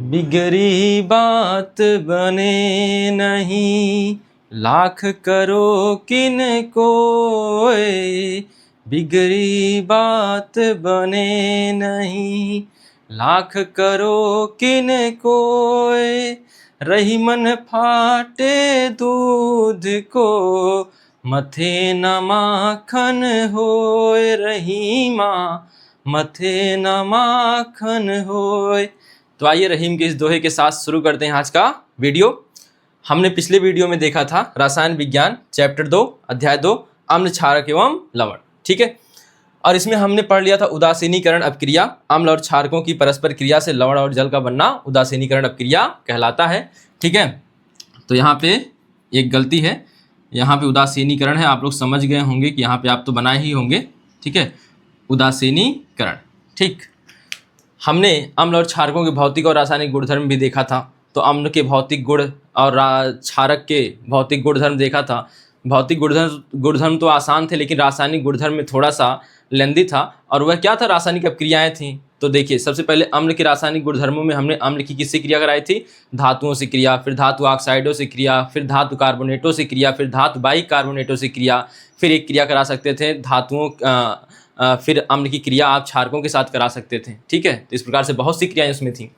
बिगड़ी बात बने नहीं, लाख करो किन कोय। बिगड़ी बात बने नहीं, लाख करो किन कोय। रही मन फाटे दूध को, मथे न माखन होय। रही माँ मथे न माखन होय। तो आइए रहीम के इस दोहे के साथ शुरू करते हैं आज का वीडियो। हमने पिछले वीडियो में देखा था रसायन विज्ञान चैप्टर 2 अध्याय 2 अम्ल क्षारक एवं लवण, ठीक है। और इसमें हमने पढ़ लिया था उदासीनीकरण अपक्रिया। अम्ल और क्षारकों की परस्पर क्रिया से लवण और जल का बनना उदासीनीकरण अपक्रिया कहलाता है, ठीक है। तो यहाँ पे एक गलती है, यहाँ पे उदासीनीकरण है, आप लोग समझ गए होंगे कि यहाँ पे आप तो बनाए ही होंगे, ठीक है। उदासीनीकरण, ठीक। हमने अम्ल और क्षारकों के भौतिक और रासायनिक गुणधर्म भी देखा था। तो अम्ल के भौतिक गुण और क्षारक के भौतिक गुणधर्म देखा था। भौतिक गुणधर्म तो आसान थे, लेकिन रासायनिक गुणधर्म में थोड़ा सा लेंदी था। और वह क्या था? रासायनिक अपक्रियाएं थी। तो देखिए, सबसे पहले अम्ल के रासायनिक गुणधर्मों में हमने अम्ल की किससे क्रिया कराई थी? धातुओं से क्रिया, फिर धातु ऑक्साइडों से क्रिया, फिर धातु कार्बोनेटों से क्रिया, फिर धातु बाइक कार्बोनेटों से क्रिया, फिर एक क्रिया करा सकते थे धातुओं फिर अम्ल की क्रिया आप क्षारकों के साथ करा सकते थे, ठीक है। तो इस प्रकार से बहुत सी क्रियाएं उसमें थी।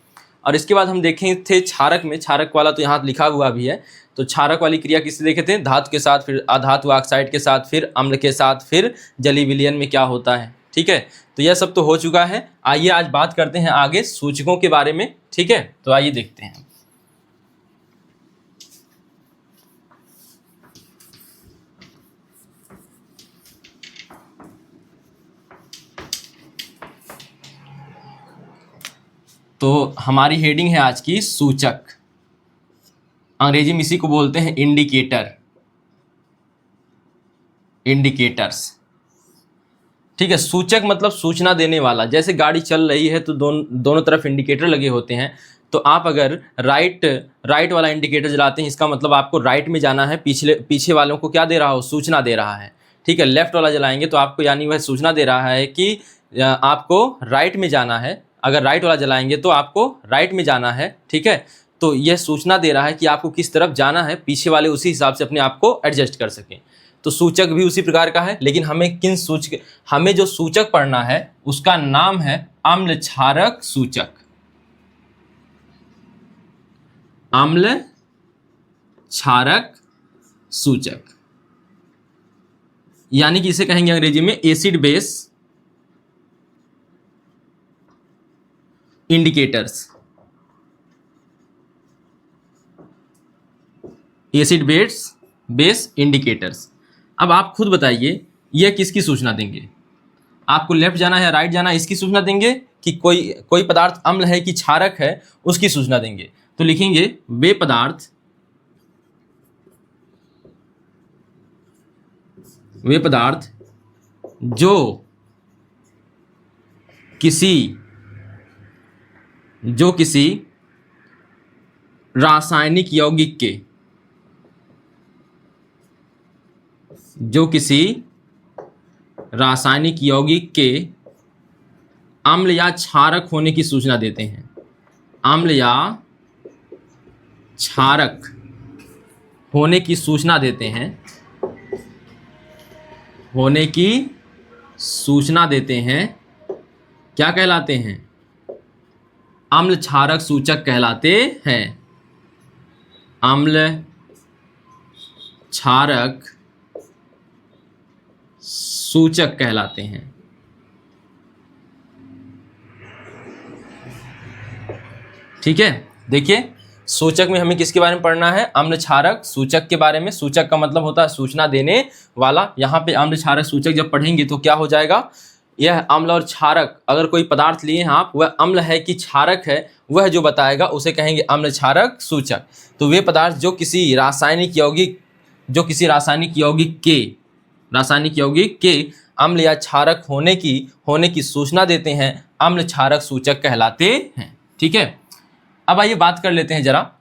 और इसके बाद हम देखें थे क्षारक में, क्षारक वाला तो यहाँ लिखा हुआ भी है। तो क्षारक वाली क्रिया किससे देखे थे? धातु के साथ, फिर अधातु ऑक्साइड के साथ, फिर अम्ल के साथ, फिर जलीय विलयन में क्या होता है, ठीक है। तो यह सब तो हो चुका है। आइए आज बात करते हैं आगे सूचकों के बारे में, ठीक है। तो आइए देखते हैं। तो हमारी हेडिंग है आज की सूचक। अंग्रेजी में इसी को बोलते हैं इंडिकेटर, इंडिकेटर्स, ठीक है। सूचक मतलब सूचना देने वाला। जैसे गाड़ी चल रही है तो दोनों तरफ इंडिकेटर लगे होते हैं। तो आप अगर राइट वाला इंडिकेटर जलाते हैं, इसका मतलब आपको राइट में जाना है, पीछे वालों को क्या दे रहा हो? सूचना दे रहा है, ठीक है। लेफ्ट वाला जलाएंगे तो आपको यानी वह सूचना दे रहा है कि आपको राइट में जाना है। अगर राइट वाला जलाएंगे तो आपको राइट में जाना है, ठीक है। तो यह सूचना दे रहा है कि आपको किस तरफ जाना है, पीछे वाले उसी हिसाब से अपने आप को एडजस्ट कर सकें। तो सूचक भी उसी प्रकार का है, लेकिन हमें जो सूचक पढ़ना है उसका नाम है अम्ल क्षारक सूचक। अम्ल क्षारक सूचक, यानी कि इसे कहेंगे अंग्रेजी में acid base indicators. Acid base indicators. अब आप खुद बताइए, यह किसकी सूचना देंगे? आपको लेफ्ट जाना है, राइट जाना है, इसकी सूचना देंगे कि कोई पदार्थ अम्ल है कि क्षारक है, उसकी सूचना देंगे। तो लिखेंगे वे पदार्थ जो किसी रासायनिक यौगिक के अम्ल या क्षारक होने की सूचना देते हैं। अम्ल या क्षारक होने की सूचना देते हैं, क्या कहलाते हैं? अम्ल क्षारक सूचक कहलाते हैं। अम्ल क्षारक सूचक कहलाते हैं, ठीक है। देखिए, सूचक में हमें किसके बारे में पढ़ना है? अम्ल क्षारक सूचक के बारे में। सूचक का मतलब होता है सूचना देने वाला। यहाँ पे अम्ल क्षारक सूचक जब पढ़ेंगे तो क्या हो जाएगा? यह अम्ल और क्षारक, अगर कोई पदार्थ लिए हैं आप, वह अम्ल है कि क्षारक है, वह जो बताएगा उसे कहेंगे अम्ल क्षारक सूचक। तो वे पदार्थ जो किसी रासायनिक यौगिक के अम्ल या क्षारक होने की सूचना देते हैं, अम्ल क्षारक सूचक कहलाते हैं, ठीक है। अब आइए बात कर लेते हैं जरा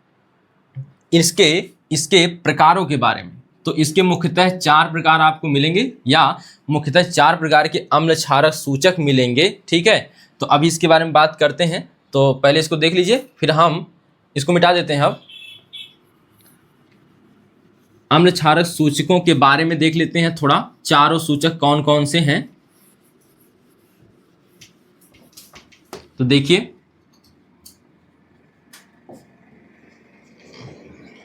इसके प्रकारों के बारे में। तो इसके मुख्यतः 4 प्रकार आपको मिलेंगे, या मुख्यतः 4 प्रकार के अम्ल क्षारक सूचक मिलेंगे, ठीक है। तो अभी इसके बारे में बात करते हैं। तो पहले इसको देख लीजिए, फिर हम इसको मिटा देते हैं। अब अम्ल क्षारक सूचकों के बारे में देख लेते हैं थोड़ा, चारों सूचक कौन कौन से हैं। तो देखिए,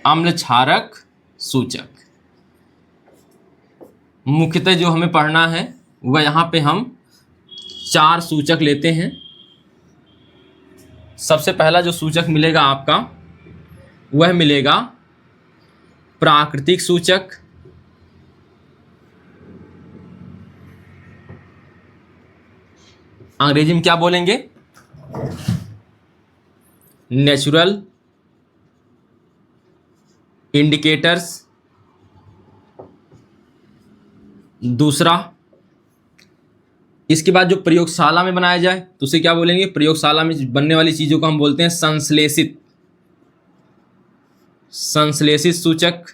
अम्ल क्षारक सूचक मुख्यतः जो हमें पढ़ना है वह यहाँ पे हम 4 सूचक लेते हैं। सबसे पहला जो सूचक मिलेगा आपका वह मिलेगा प्राकृतिक सूचक, अंग्रेजी में क्या बोलेंगे, नेचुरल इंडिकेटर्स। दूसरा, इसके बाद जो प्रयोगशाला में बनाया जाए तो उसे क्या बोलेंगे, प्रयोगशाला में बनने वाली चीजों को हम बोलते हैं संश्लेषित सूचक।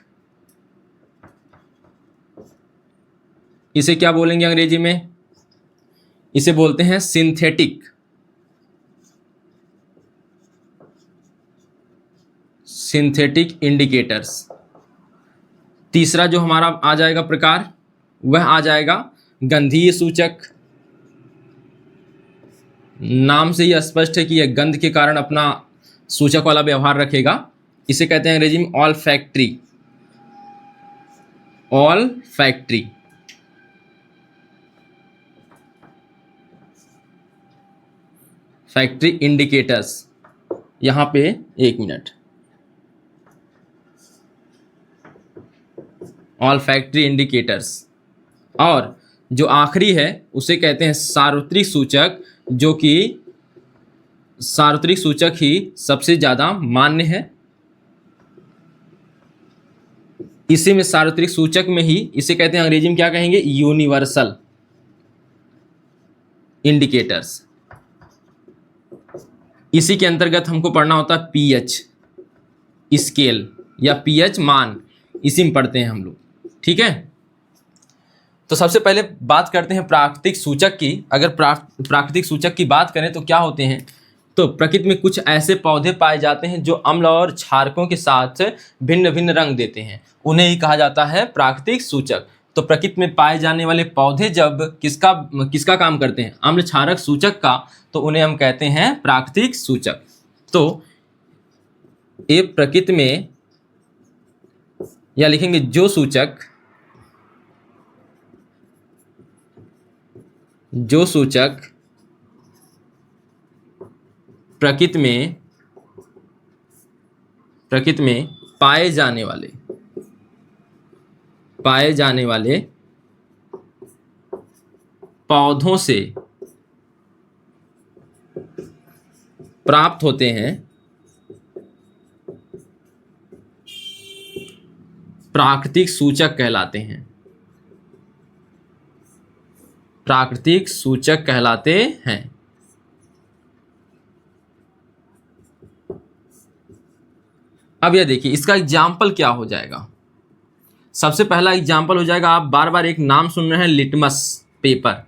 इसे क्या बोलेंगे अंग्रेजी में, इसे बोलते हैं सिंथेटिक इंडिकेटर्स। तीसरा जो हमारा आ जाएगा प्रकार, वह आ जाएगा गंधीय सूचक। नाम से ही स्पष्ट है कि यह गंध के कारण अपना सूचक वाला व्यवहार रखेगा। इसे कहते हैं अंग्रेजी में ऑल्फैक्टरी। Factory indicators. यहां पे 1 मिनट, ऑल्फैक्टरी इंडिकेटर्स। और जो आखिरी है उसे कहते हैं सार्वत्रिक सूचक, जो कि सार्वत्रिक सूचक ही सबसे ज्यादा मान्य है। इसी में सार्वत्रिक सूचक में ही इसे कहते हैं अंग्रेजी में क्या कहेंगे, यूनिवर्सल इंडिकेटर्स। इसी के अंतर्गत हमको पढ़ना होता है पीएच स्केल या पीएच मान, इसी में पढ़ते हैं हम लोग, ठीक है। तो सबसे पहले बात करते हैं प्राकृतिक सूचक की। अगर प्राकृतिक सूचक की बात करें तो क्या होते हैं, तो प्रकृति में कुछ ऐसे पौधे पाए जाते हैं जो अम्ल और क्षारकों के साथ भिन्न भिन्न रंग देते हैं, उन्हें ही कहा जाता है प्राकृतिक सूचक। तो प्रकृति में पाए जाने वाले पौधे जब किसका काम करते हैं, अम्ल क्षारक सूचक का, तो उन्हें हम कहते हैं प्राकृतिक सूचक। तो ये प्रकृति में, या लिखेंगे जो सूचक प्रकृति में पाए जाने वाले पौधों से प्राप्त होते हैं, प्राकृतिक सूचक कहलाते हैं। प्राकृतिक सूचक कहलाते हैं। अब यह देखिए, इसका एग्जाम्पल क्या हो जाएगा। सबसे पहला एग्जाम्पल हो जाएगा, आप बार बार एक नाम सुन रहे हैं, लिटमस पेपर,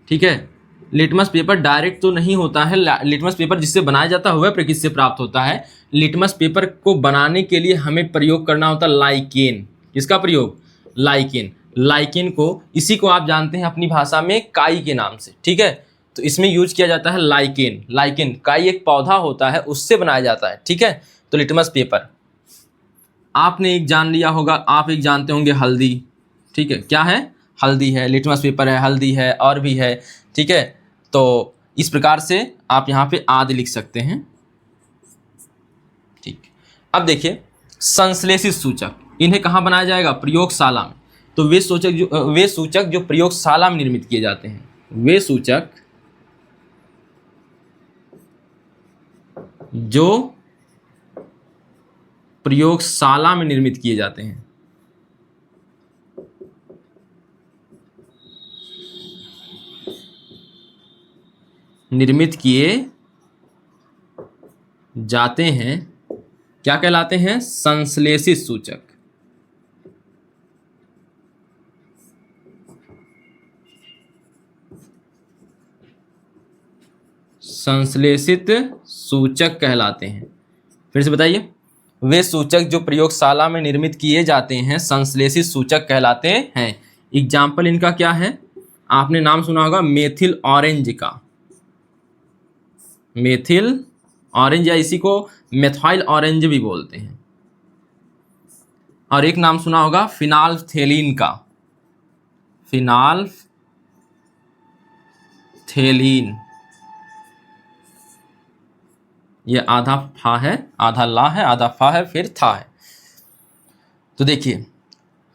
ठीक है। लिटमस पेपर डायरेक्ट तो नहीं होता है, लिटमस पेपर जिससे बनाया जाता है वह प्रकृति से प्राप्त होता है। लिटमस पेपर को बनाने के लिए हमें प्रयोग करना होता है लाइकेन। किसका प्रयोग, लाइकेन को, इसी को आप जानते हैं अपनी भाषा में काई के नाम से, ठीक है। तो इसमें यूज किया जाता है लाइकेन। काई एक पौधा होता है, उससे बनाया जाता है, ठीक है। तो लिटमस पेपर आपने एक जान लिया होगा, आप एक जानते होंगे हल्दी, ठीक है। क्या है, हल्दी है, लिटमस पेपर है, हल्दी है, और भी है, ठीक है। तो इस प्रकार से आप यहाँ पे आदि लिख सकते हैं, ठीक। अब देखिए, संश्लेषित सूचक, इन्हें कहाँ बनाया जाएगा, प्रयोगशाला में। तो वे सूचक जो प्रयोगशाला में निर्मित किए जाते हैं, वे सूचक जो प्रयोगशाला में निर्मित किए जाते हैं, क्या कहलाते हैं, संश्लेषित सूचक। संश्लेषित सूचक कहलाते हैं। फिर से बताइए। वे सूचक जो प्रयोगशाला में निर्मित किए जाते हैं संश्लेषित सूचक कहलाते हैं। एग्जाम्पल इनका क्या है? आपने नाम सुना होगा मेथिल ऑरेंज का, मेथिल ऑरेंज, या इसी को मेथाइल ऑरेंज भी बोलते हैं। और एक नाम सुना होगा फिनाल्फथेलीन का, फिनाल्फथेलीन। ये आधा फा है, आधा ला है, आधा फा है, फिर था है। तो देखिए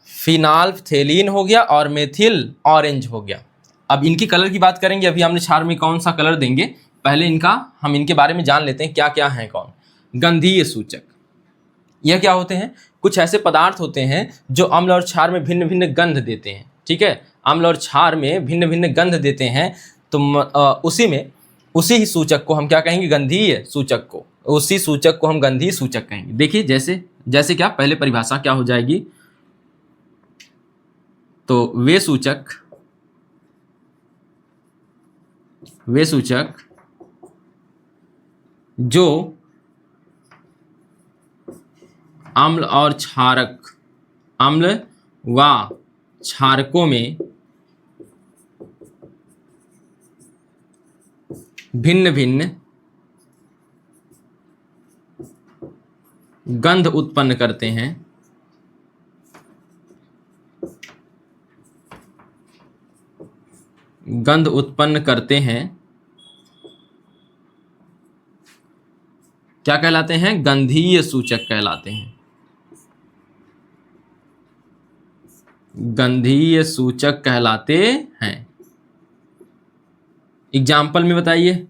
फिनाल्फथेलीन हो गया और मेथिल ऑरेंज हो गया। अब इनकी कलर की बात करेंगे। अभी हमने क्षार में कौन सा कलर देंगे, पहले हम इनके बारे में जान लेते हैं क्या क्या है। कौन? गंधीय सूचक। यह क्या होते हैं? कुछ ऐसे पदार्थ होते हैं जो अम्ल और क्षार में भिन्न भिन्न गंध देते हैं। ठीक है, अम्ल और क्षार में भिन्न भिन्न गंध देते हैं। तो उसी ही सूचक को हम क्या कहेंगे? गंधीय सूचक को। उसी सूचक को हम गंधीय सूचक कहेंगे। देखिए जैसे क्या, पहले परिभाषा क्या हो जाएगी? तो वे सूचक जो अम्ल और क्षारक, अम्ल व क्षारकों में भिन्न भिन्न गंध उत्पन्न करते हैं, क्या कहलाते हैं? गंधीय सूचक कहलाते हैं। गंधीय सूचक कहलाते हैं। एग्जाम्पल में बताइए।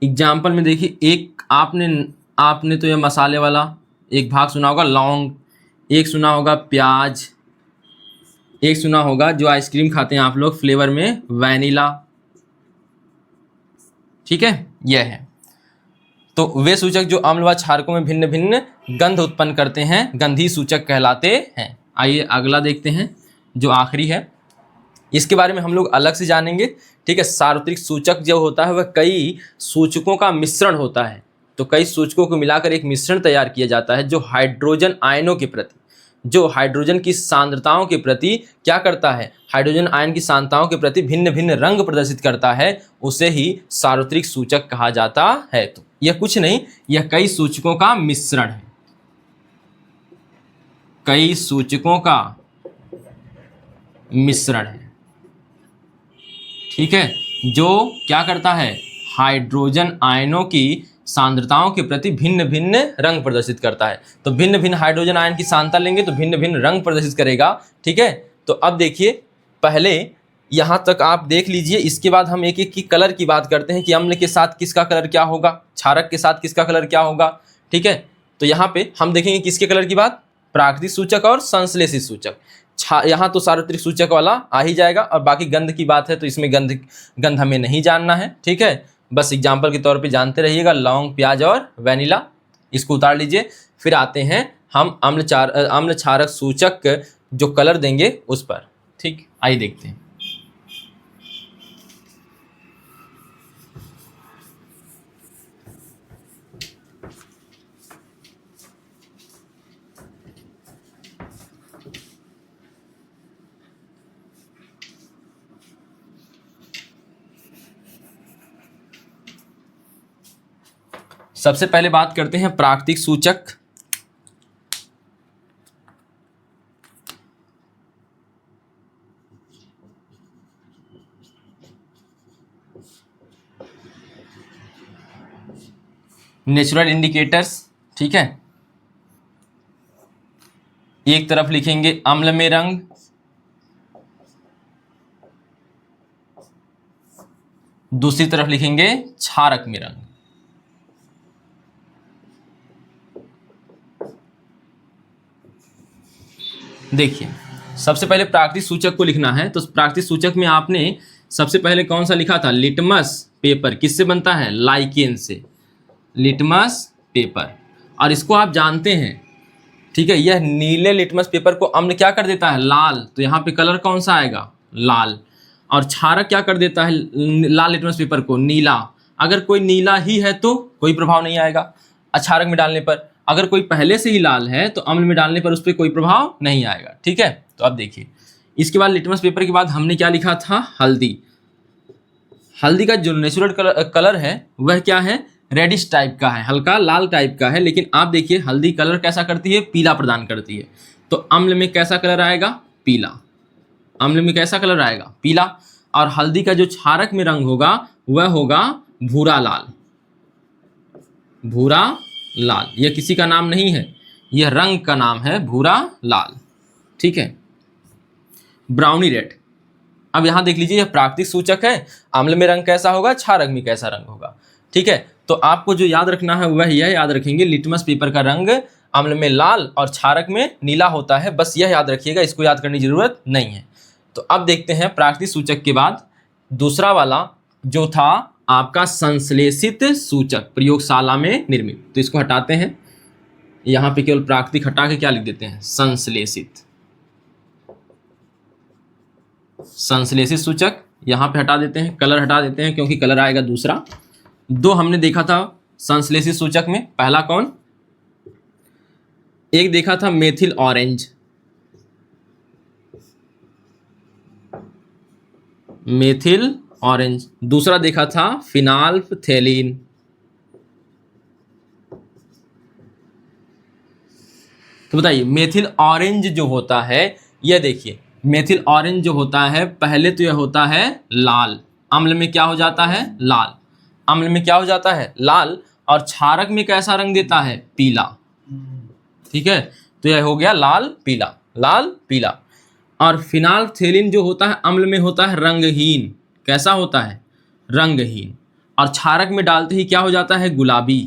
एग्जाम्पल में देखिए, एक आपने तो ये मसाले वाला एक भाग सुना होगा लौंग, एक सुना होगा प्याज, एक सुना होगा जो आइसक्रीम खाते हैं आप लोग फ्लेवर में वैनिला। ठीक है, यह है। तो वे सूचक जो अम्ल व क्षारकों में भिन्न भिन्न गंध उत्पन्न करते हैं गंधीय सूचक कहलाते हैं। आइए अगला देखते हैं जो आखिरी है। इसके बारे में हम लोग अलग से जानेंगे। ठीक है, सार्वत्रिक सूचक जो होता है वह कई सूचकों का मिश्रण होता है। तो कई सूचकों को मिलाकर एक मिश्रण तैयार किया जाता है जो हाइड्रोजन आयनों के प्रति, जो हाइड्रोजन की सांद्रताओं के प्रति क्या करता है? हाइड्रोजन आयन की सांद्रताओं के प्रति भिन्न भिन्न रंग प्रदर्शित करता है, उसे ही सार्वत्रिक सूचक कहा जाता है। तो यह कुछ नहीं, यह कई सूचकों का मिश्रण है। कई सूचकों का मिश्रण है। ठीक है, जो क्या करता है? हाइड्रोजन आयनों की सांद्रताओं के प्रति भिन्न भिन्न रंग प्रदर्शित करता है। तो भिन्न भिन्न हाइड्रोजन आयन की सांद्रता लेंगे तो भिन्न भिन्न रंग प्रदर्शित करेगा। ठीक है, तो अब देखिए, पहले यहाँ तक आप देख लीजिए। इसके बाद हम एक एक की कलर की बात करते हैं कि अम्ल के साथ किसका कलर क्या होगा, क्षारक के साथ किसका कलर क्या होगा। ठीक है, तो यहाँ पे हम देखेंगे किसके कलर की बात? प्राकृतिक सूचक और संश्लेषित सूचक। यहाँ तो सार्वत्रिक सूचक वाला आ ही जाएगा, और बाकी गंध की बात है तो इसमें गंध हमें नहीं जानना है। ठीक है, बस एग्जाम्पल के तौर पे जानते रहिएगा, लौंग, प्याज और वैनिला, इसको उतार लीजिए। फिर आते हैं हम अम्ल क्षारक सूचक जो कलर देंगे उस पर। ठीक, आइए देखते हैं। सबसे पहले बात करते हैं प्राकृतिक सूचक। Natural indicators. ठीक है, एक तरफ लिखेंगे अम्ल में रंग, दूसरी तरफ लिखेंगे क्षारक में रंग। देखिए, सबसे पहले प्राकृतिक सूचक को लिखना है। तो प्राकृतिक सूचक में आपने सबसे पहले कौन सा लिखा था? Litmus paper. किससे बनता है? लाइकेन से, लिटमस पेपर। और इसको आप जानते हैं, ठीक है, यह नीले लिटमस पेपर को अम्ल क्या कर देता है? लाल। तो यहाँ पे कलर कौन सा आएगा? लाल। और क्षारक क्या कर देता है लाल लिटमस पेपर को? नीला। अगर कोई नीला ही है तो कोई प्रभाव नहीं आएगा क्षारक में डालने पर। अगर कोई पहले से ही लाल है तो अम्ल में डालने पर उस पर कोई प्रभाव नहीं आएगा। ठीक है, तो अब देखिए इसके बाद लिटमस पेपर के बाद हमने क्या लिखा था, हल्दी। हल्दी का जो नेचुरल कलर है वह क्या है, रेडिश टाइप का है, हल्का लाल टाइप का है। लेकिन आप देखिए हल्दी कलर कैसा करती है, पीला प्रदान करती है। तो अम्ल में कैसा कलर आएगा, पीला। अम्ल में कैसा कलर आएगा, पीला। और हल्दी का जो क्षारक में रंग होगा वह होगा भूरा लाल। भूरा लाल यह किसी का नाम नहीं है, यह रंग का नाम है, भूरा लाल। ठीक है, ब्राउनी रेड। अब यहां देख लीजिए यह प्राकृतिक सूचक है, अम्ल में रंग कैसा होगा, क्षारक में कैसा रंग होगा। ठीक है, तो आपको जो याद रखना है वह यह याद रखेंगे, लिटमस पेपर का रंग अम्ल में लाल और क्षारक में नीला होता है, बस यह याद रखिएगा, इसको याद करने की जरूरत नहीं है। तो अब देखते हैं प्राकृतिक सूचक के बाद दूसरा वाला जो था आपका संश्लेषित सूचक, प्रयोगशाला में निर्मित। तो इसको हटाते हैं, यहां पे केवल प्राकृतिक हटा के क्या लिख देते हैं, संश्लेषित। संश्लेषित सूचक यहां पे हटा देते हैं, कलर हटा देते हैं क्योंकि कलर आएगा दूसरा। दो हमने देखा था संश्लेषित सूचक में, पहला कौन, एक देखा था मेथिल ऑरेंज, मेथिल ऑरेंज। दूसरा देखा था फिनाल्फथेलीन। तो बताइए मेथिल ऑरेंज जो होता है, यह देखिए मेथिल ऑरेंज जो होता है पहले तो यह होता है लाल, अम्ल में क्या हो जाता है, लाल। अम्ल में क्या हो जाता है, लाल। और क्षारक में कैसा रंग देता है, पीला। ठीक है, तो यह हो गया लाल पीला, लाल पीला। और फिनाल्फथेलीन जो होता है अम्ल में होता है रंगहीन, कैसा होता है, रंगहीन। और क्षारक में डालते ही क्या हो जाता है, गुलाबी,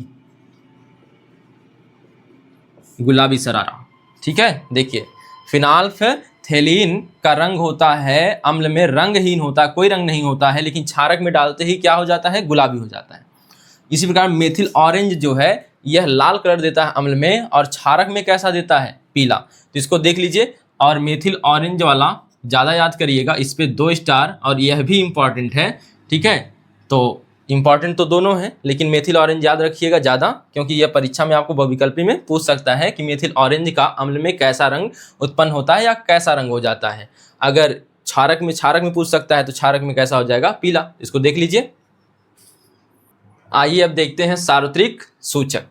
गुलाबी सरारा। ठीक है, देखिए फिनाल्फथेलीन का रंग होता है अम्ल में रंगहीन होता है, कोई रंग नहीं होता है, लेकिन क्षारक में डालते ही क्या हो जाता है, गुलाबी हो जाता है। इसी प्रकार मेथिल ऑरेंज जो है यह लाल कलर देता है अम्ल में और क्षारक में कैसा देता है, पीला। तो इसको देख लीजिए, और मेथिल ऑरेंज वाला ज़्यादा याद करिएगा, इस पे 2 स्टार, और यह भी इम्पॉर्टेंट है। ठीक है, तो इम्पॉर्टेंट तो दोनों हैं, लेकिन मेथिल ऑरेंज याद रखिएगा ज़्यादा, क्योंकि यह परीक्षा में आपको बहुविकल्पी में पूछ सकता है कि मेथिल ऑरेंज का अम्ल में कैसा रंग उत्पन्न होता है या कैसा रंग हो जाता है। अगर क्षारक में पूछ सकता है तो क्षारक में कैसा हो जाएगा, पीला। इसको देख लीजिए। आइए अब देखते हैं सार्वत्रिक सूचक।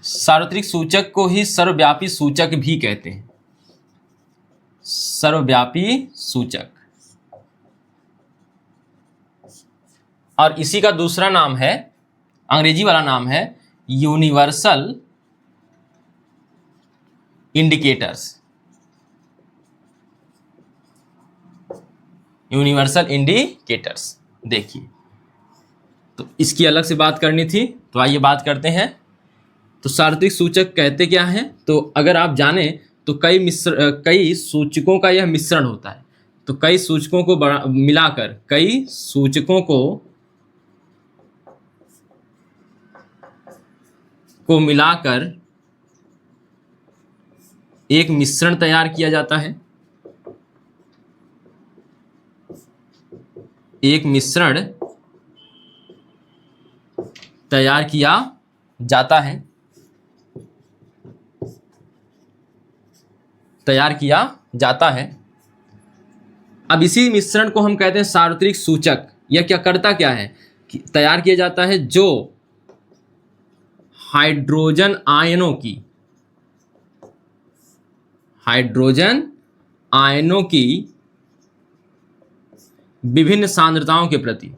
सार्वत्रिक सूचक को ही सर्वव्यापी सूचक भी कहते हैं, सर्वव्यापी सूचक। और इसी का दूसरा नाम है, अंग्रेजी वाला नाम है यूनिवर्सल इंडिकेटर्स, यूनिवर्सल इंडिकेटर्स। देखिए, तो इसकी अलग से बात करनी थी, तो आइए बात करते हैं। तो सार्वत्रिक सूचक कहते क्या हैं, तो अगर आप जाने तो कई सूचकों का यह मिश्रण होता है। तो कई सूचकों को मिलाकर, कई सूचकों को मिलाकर एक मिश्रण तैयार किया जाता है, एक मिश्रण तैयार किया जाता है, तैयार किया जाता है। अब इसी मिश्रण को हम कहते हैं सार्वत्रिक सूचक। यह क्या करता क्या है कि तैयार किया जाता है जो हाइड्रोजन आयनों की विभिन्न सांद्रताओं के प्रति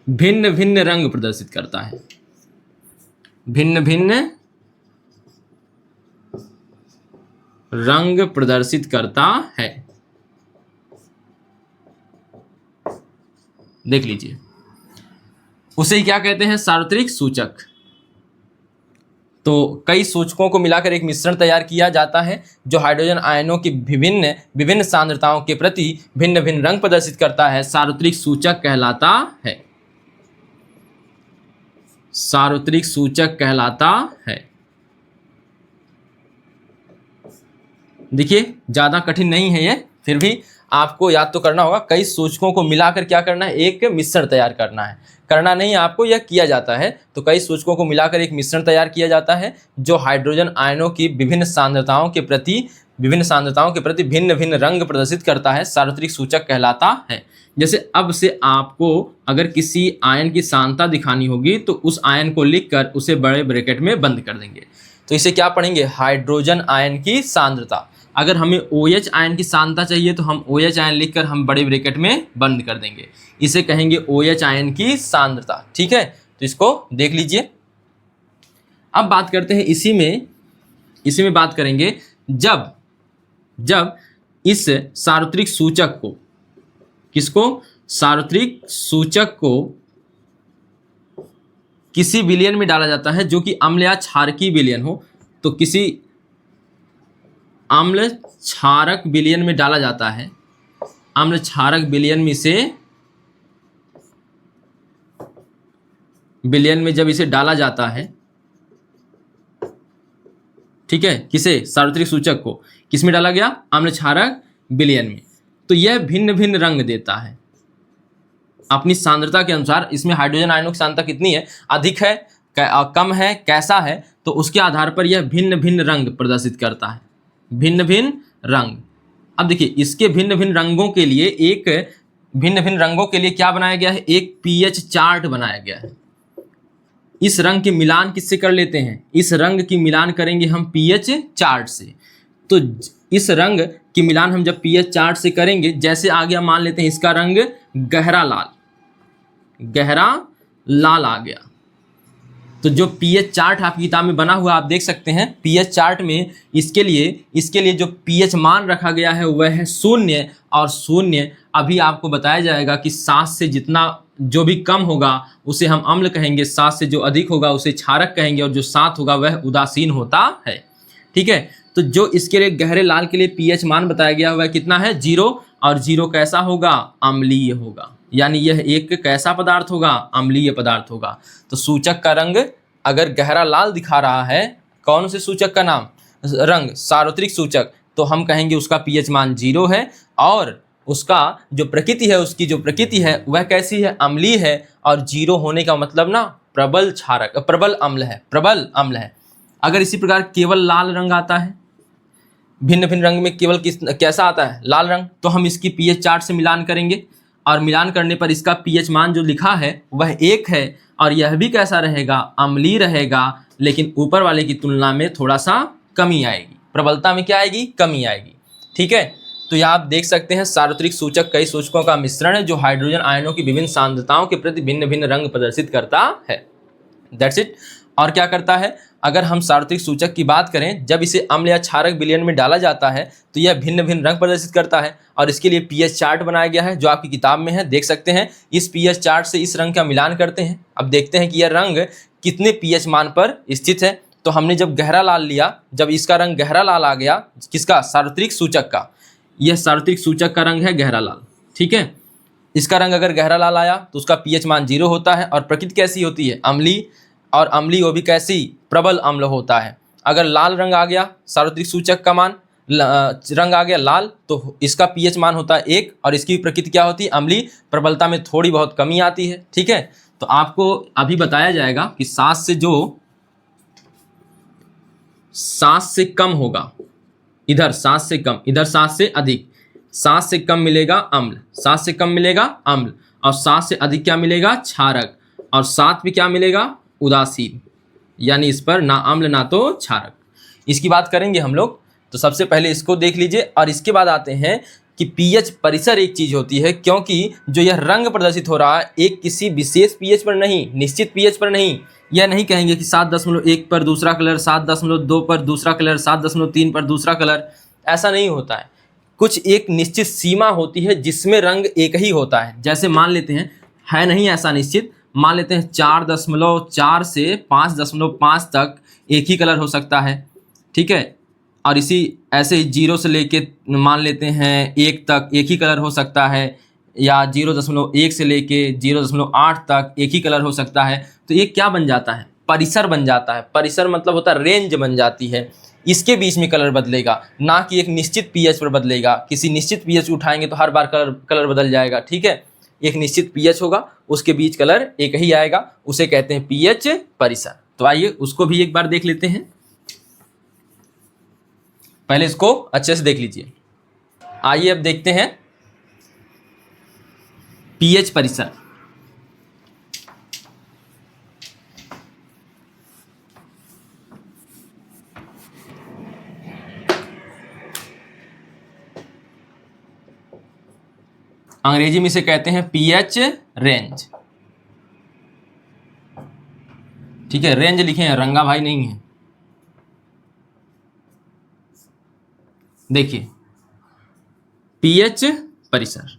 भिन्न भिन्न रंग प्रदर्शित करता है, भिन्न भिन्न रंग प्रदर्शित करता है। देख लीजिए, उसे क्या कहते हैं, सार्वत्रिक सूचक। तो कई सूचकों को मिलाकर एक मिश्रण तैयार किया जाता है जो हाइड्रोजन आयनों की विभिन्न सांद्रताओं के प्रति भिन्न भिन्न रंग प्रदर्शित करता है, सार्वत्रिक सूचक कहलाता है। सार्वत्रिक सूचक कहलाता है। देखिए ज़्यादा कठिन नहीं है ये, फिर भी आपको याद तो करना होगा। कई सूचकों को मिलाकर क्या करना है, एक मिश्रण तैयार करना है। करना नहीं आपको, यह किया जाता है। तो कई सूचकों को मिलाकर एक मिश्रण तैयार किया जाता है जो हाइड्रोजन आयनों की विभिन्न सांद्रताओं के प्रति भिन्न भिन्न रंग प्रदर्शित करता है, सार्वत्रिक सूचक कहलाता है। जैसे अब से आपको अगर किसी आयन की सांद्रता दिखानी होगी तो उस आयन को लिखकर उसे बड़े ब्रैकेट में बंद कर देंगे। तो इसे क्या पढ़ेंगे, हाइड्रोजन आयन की सांद्रता। अगर हमें OH आयन की सांद्रता चाहिए तो हम OH आयन लिखकर हम बड़े ब्रैकेट में बंद कर देंगे, इसे कहेंगे OH आयन की सांद्रता। ठीक है, तो इसको देख लीजिए। अब बात करते हैं इसी में बात करेंगे जब इस सार्वत्रिक सूचक को, सार्वत्रिक सूचक को किसी विलयन में डाला जाता है जो कि अम्ल या क्षारकीय विलयन हो। तो किसी अम्ल क्षारक विलयन में डाला जाता है, अम्ल क्षारक विलयन में जब इसे डाला जाता है, ठीक है, किसे, सार्वत्रिक सूचक को किस में डाला गया, अम्ल क्षारक विलयन में, तो यह भिन्न भिन्न रंग देता है अपनी सांद्रता के अनुसार। इसमें हाइड्रोजन आयनों की सांद्रता कितनी है, अधिक है, कम है, कैसा है, तो उसके आधार पर यह भिन्न भिन्न रंग प्रदर्शित करता है, भिन्न भिन्न रंग। अब देखिए इसके भिन्न भिन्न रंगों के लिए क्या बनाया गया है, एक pH चार्ट बनाया गया है। इस रंग के मिलान किससे कर लेते हैं, इस रंग की मिलान करेंगे हम pH चार्ट से। तो इस रंग की मिलान हम जब pH चार्ट से करेंगे, जैसे आ गया, मान लेते हैं इसका रंग गहरा लाल आ गया, तो जो pH चार्ट आपकी किताब में बना हुआ आप देख सकते हैं, pH चार्ट में इसके लिए जो pH मान रखा गया है वह है 0, और 0 अभी आपको बताया जाएगा कि 7 से जितना जो भी कम होगा उसे हम अम्ल कहेंगे, 7 से जो अधिक होगा उसे क्षारक कहेंगे, और जो 7 होगा वह उदासीन होता है। ठीक है, तो जो इसके लिए गहरे लाल के लिए pH मान बताया गया वह कितना है, 0, और 0 कैसा होगा, अम्लीय होगा, यानी यह एक कैसा पदार्थ होगा, अम्लीय पदार्थ होगा। तो सूचक का रंग अगर गहरा लाल दिखा रहा है, कौन से सूचक का नाम, रंग, सार्वत्रिक सूचक, तो हम कहेंगे उसका pH मान 0 है, और उसका जो प्रकृति है वह कैसी है, अम्लीय है, और 0 होने का मतलब ना प्रबल अम्ल है। अगर इसी प्रकार केवल लाल रंग आता है, भिन्न भिन्न रंग में केवल कैसा आता है, लाल रंग, तो हम इसकी pH चार्ट से मिलान करेंगे, और मिलान करने पर इसका pH मान जो लिखा है वह 1 है, और यह भी कैसा रहेगा, अम्लीय रहेगा, लेकिन ऊपर वाले की तुलना में थोड़ा सा कमी आएगी, प्रबलता में क्या आएगी, कमी आएगी। ठीक है, तो यहाँ आप देख सकते हैं सार्वत्रिक सूचक कई सूचकों का मिश्रण है जो हाइड्रोजन आयनों की विभिन्न सांद्रताओं के प्रति भिन्न भिन्न रंग प्रदर्शित करता है। That's it. और क्या करता है, अगर हम सार्वत्रिक सूचक की बात करें, जब इसे अम्ल या क्षारक विलयन में डाला जाता है तो यह भिन्न भिन्न रंग प्रदर्शित करता है, और इसके लिए pH चार्ट बनाया गया है जो आपकी किताब में है, देख सकते हैं। इस pH चार्ट से इस रंग का मिलान करते हैं, अब देखते हैं कि यह रंग कितने pH मान पर स्थित है। तो हमने जब गहरा लाल लिया, जब इसका रंग गहरा लाल आ गया, किसका, सार्वत्रिक सूचक का, यह सार्वत्रिक सूचक का रंग है गहरा लाल। ठीक है, इसका रंग अगर गहरा लाल आया तो उसका pH मान 0 होता है, और प्रकृति कैसी होती है, अम्लीय, और अम्लीय वो भी कैसी, प्रबल अम्ल होता है। अगर लाल रंग आ गया, सार्वत्रिक सूचक का मान रंग आ गया लाल, तो इसका pH मान होता है 1, और इसकी प्रकृति क्या होती है, अम्लीय, प्रबलता में थोड़ी बहुत कमी आती है। ठीक है, तो आपको अभी बताया जाएगा कि 7 से कम होगा, इधर 7 से कम, इधर 7 से अधिक, 7 से कम मिलेगा अम्ल, 7 से कम मिलेगा अम्ल, और 7 से अधिक क्या मिलेगा, क्षारक, और 7 में क्या मिलेगा, उदासीन, यानी इस पर ना अम्ल ना तो क्षारक। इसकी बात करेंगे हम लोग, तो सबसे पहले इसको देख लीजिए, और इसके बाद आते हैं कि pH परिसर एक चीज़ होती है, क्योंकि जो यह रंग प्रदर्शित हो रहा है एक किसी विशेष pH पर नहीं, निश्चित pH पर नहीं। यह नहीं कहेंगे कि 7.1 पर दूसरा कलर, 7.2 पर दूसरा कलर, 7.3 पर दूसरा कलर, ऐसा नहीं होता है। कुछ एक निश्चित सीमा होती है जिसमें रंग एक ही होता है। जैसे मान लेते हैं, है नहीं ऐसा निश्चित, मान लेते हैं 4.4 से 5.5 तक एक ही कलर हो सकता है। ठीक है, और इसी ऐसे ही 0 से लेके मान लेते हैं 1 तक एक ही कलर हो सकता है, या 0.1 से लेके 0.8 तक एक ही कलर हो सकता है, तो ये क्या बन जाता है? परिसर बन जाता है। परिसर मतलब होता है रेंज बन जाती है। इसके बीच में कलर बदलेगा, ना कि एक निश्चित पीएच पर बदलेगा। किसी निश्चित पीएच उठाएंगे तो हर बार कलर बदल जाएगा, ठीक है। एक निश्चित पीएच होगा, उसके बीच कलर एक ही आएगा, उसे कहते हैं पीएच परिसर। तो आइए उसको भी एक बार देख लेते हैं। पहले इसको अच्छे से देख लीजिए। आइए अब देखते हैं पीएच परिसर। अंग्रेजी में इसे कहते हैं पीएच रेंज, ठीक है। रेंज लिखे हैं, रंगा भाई नहीं है। देखिए पीएच परिसर।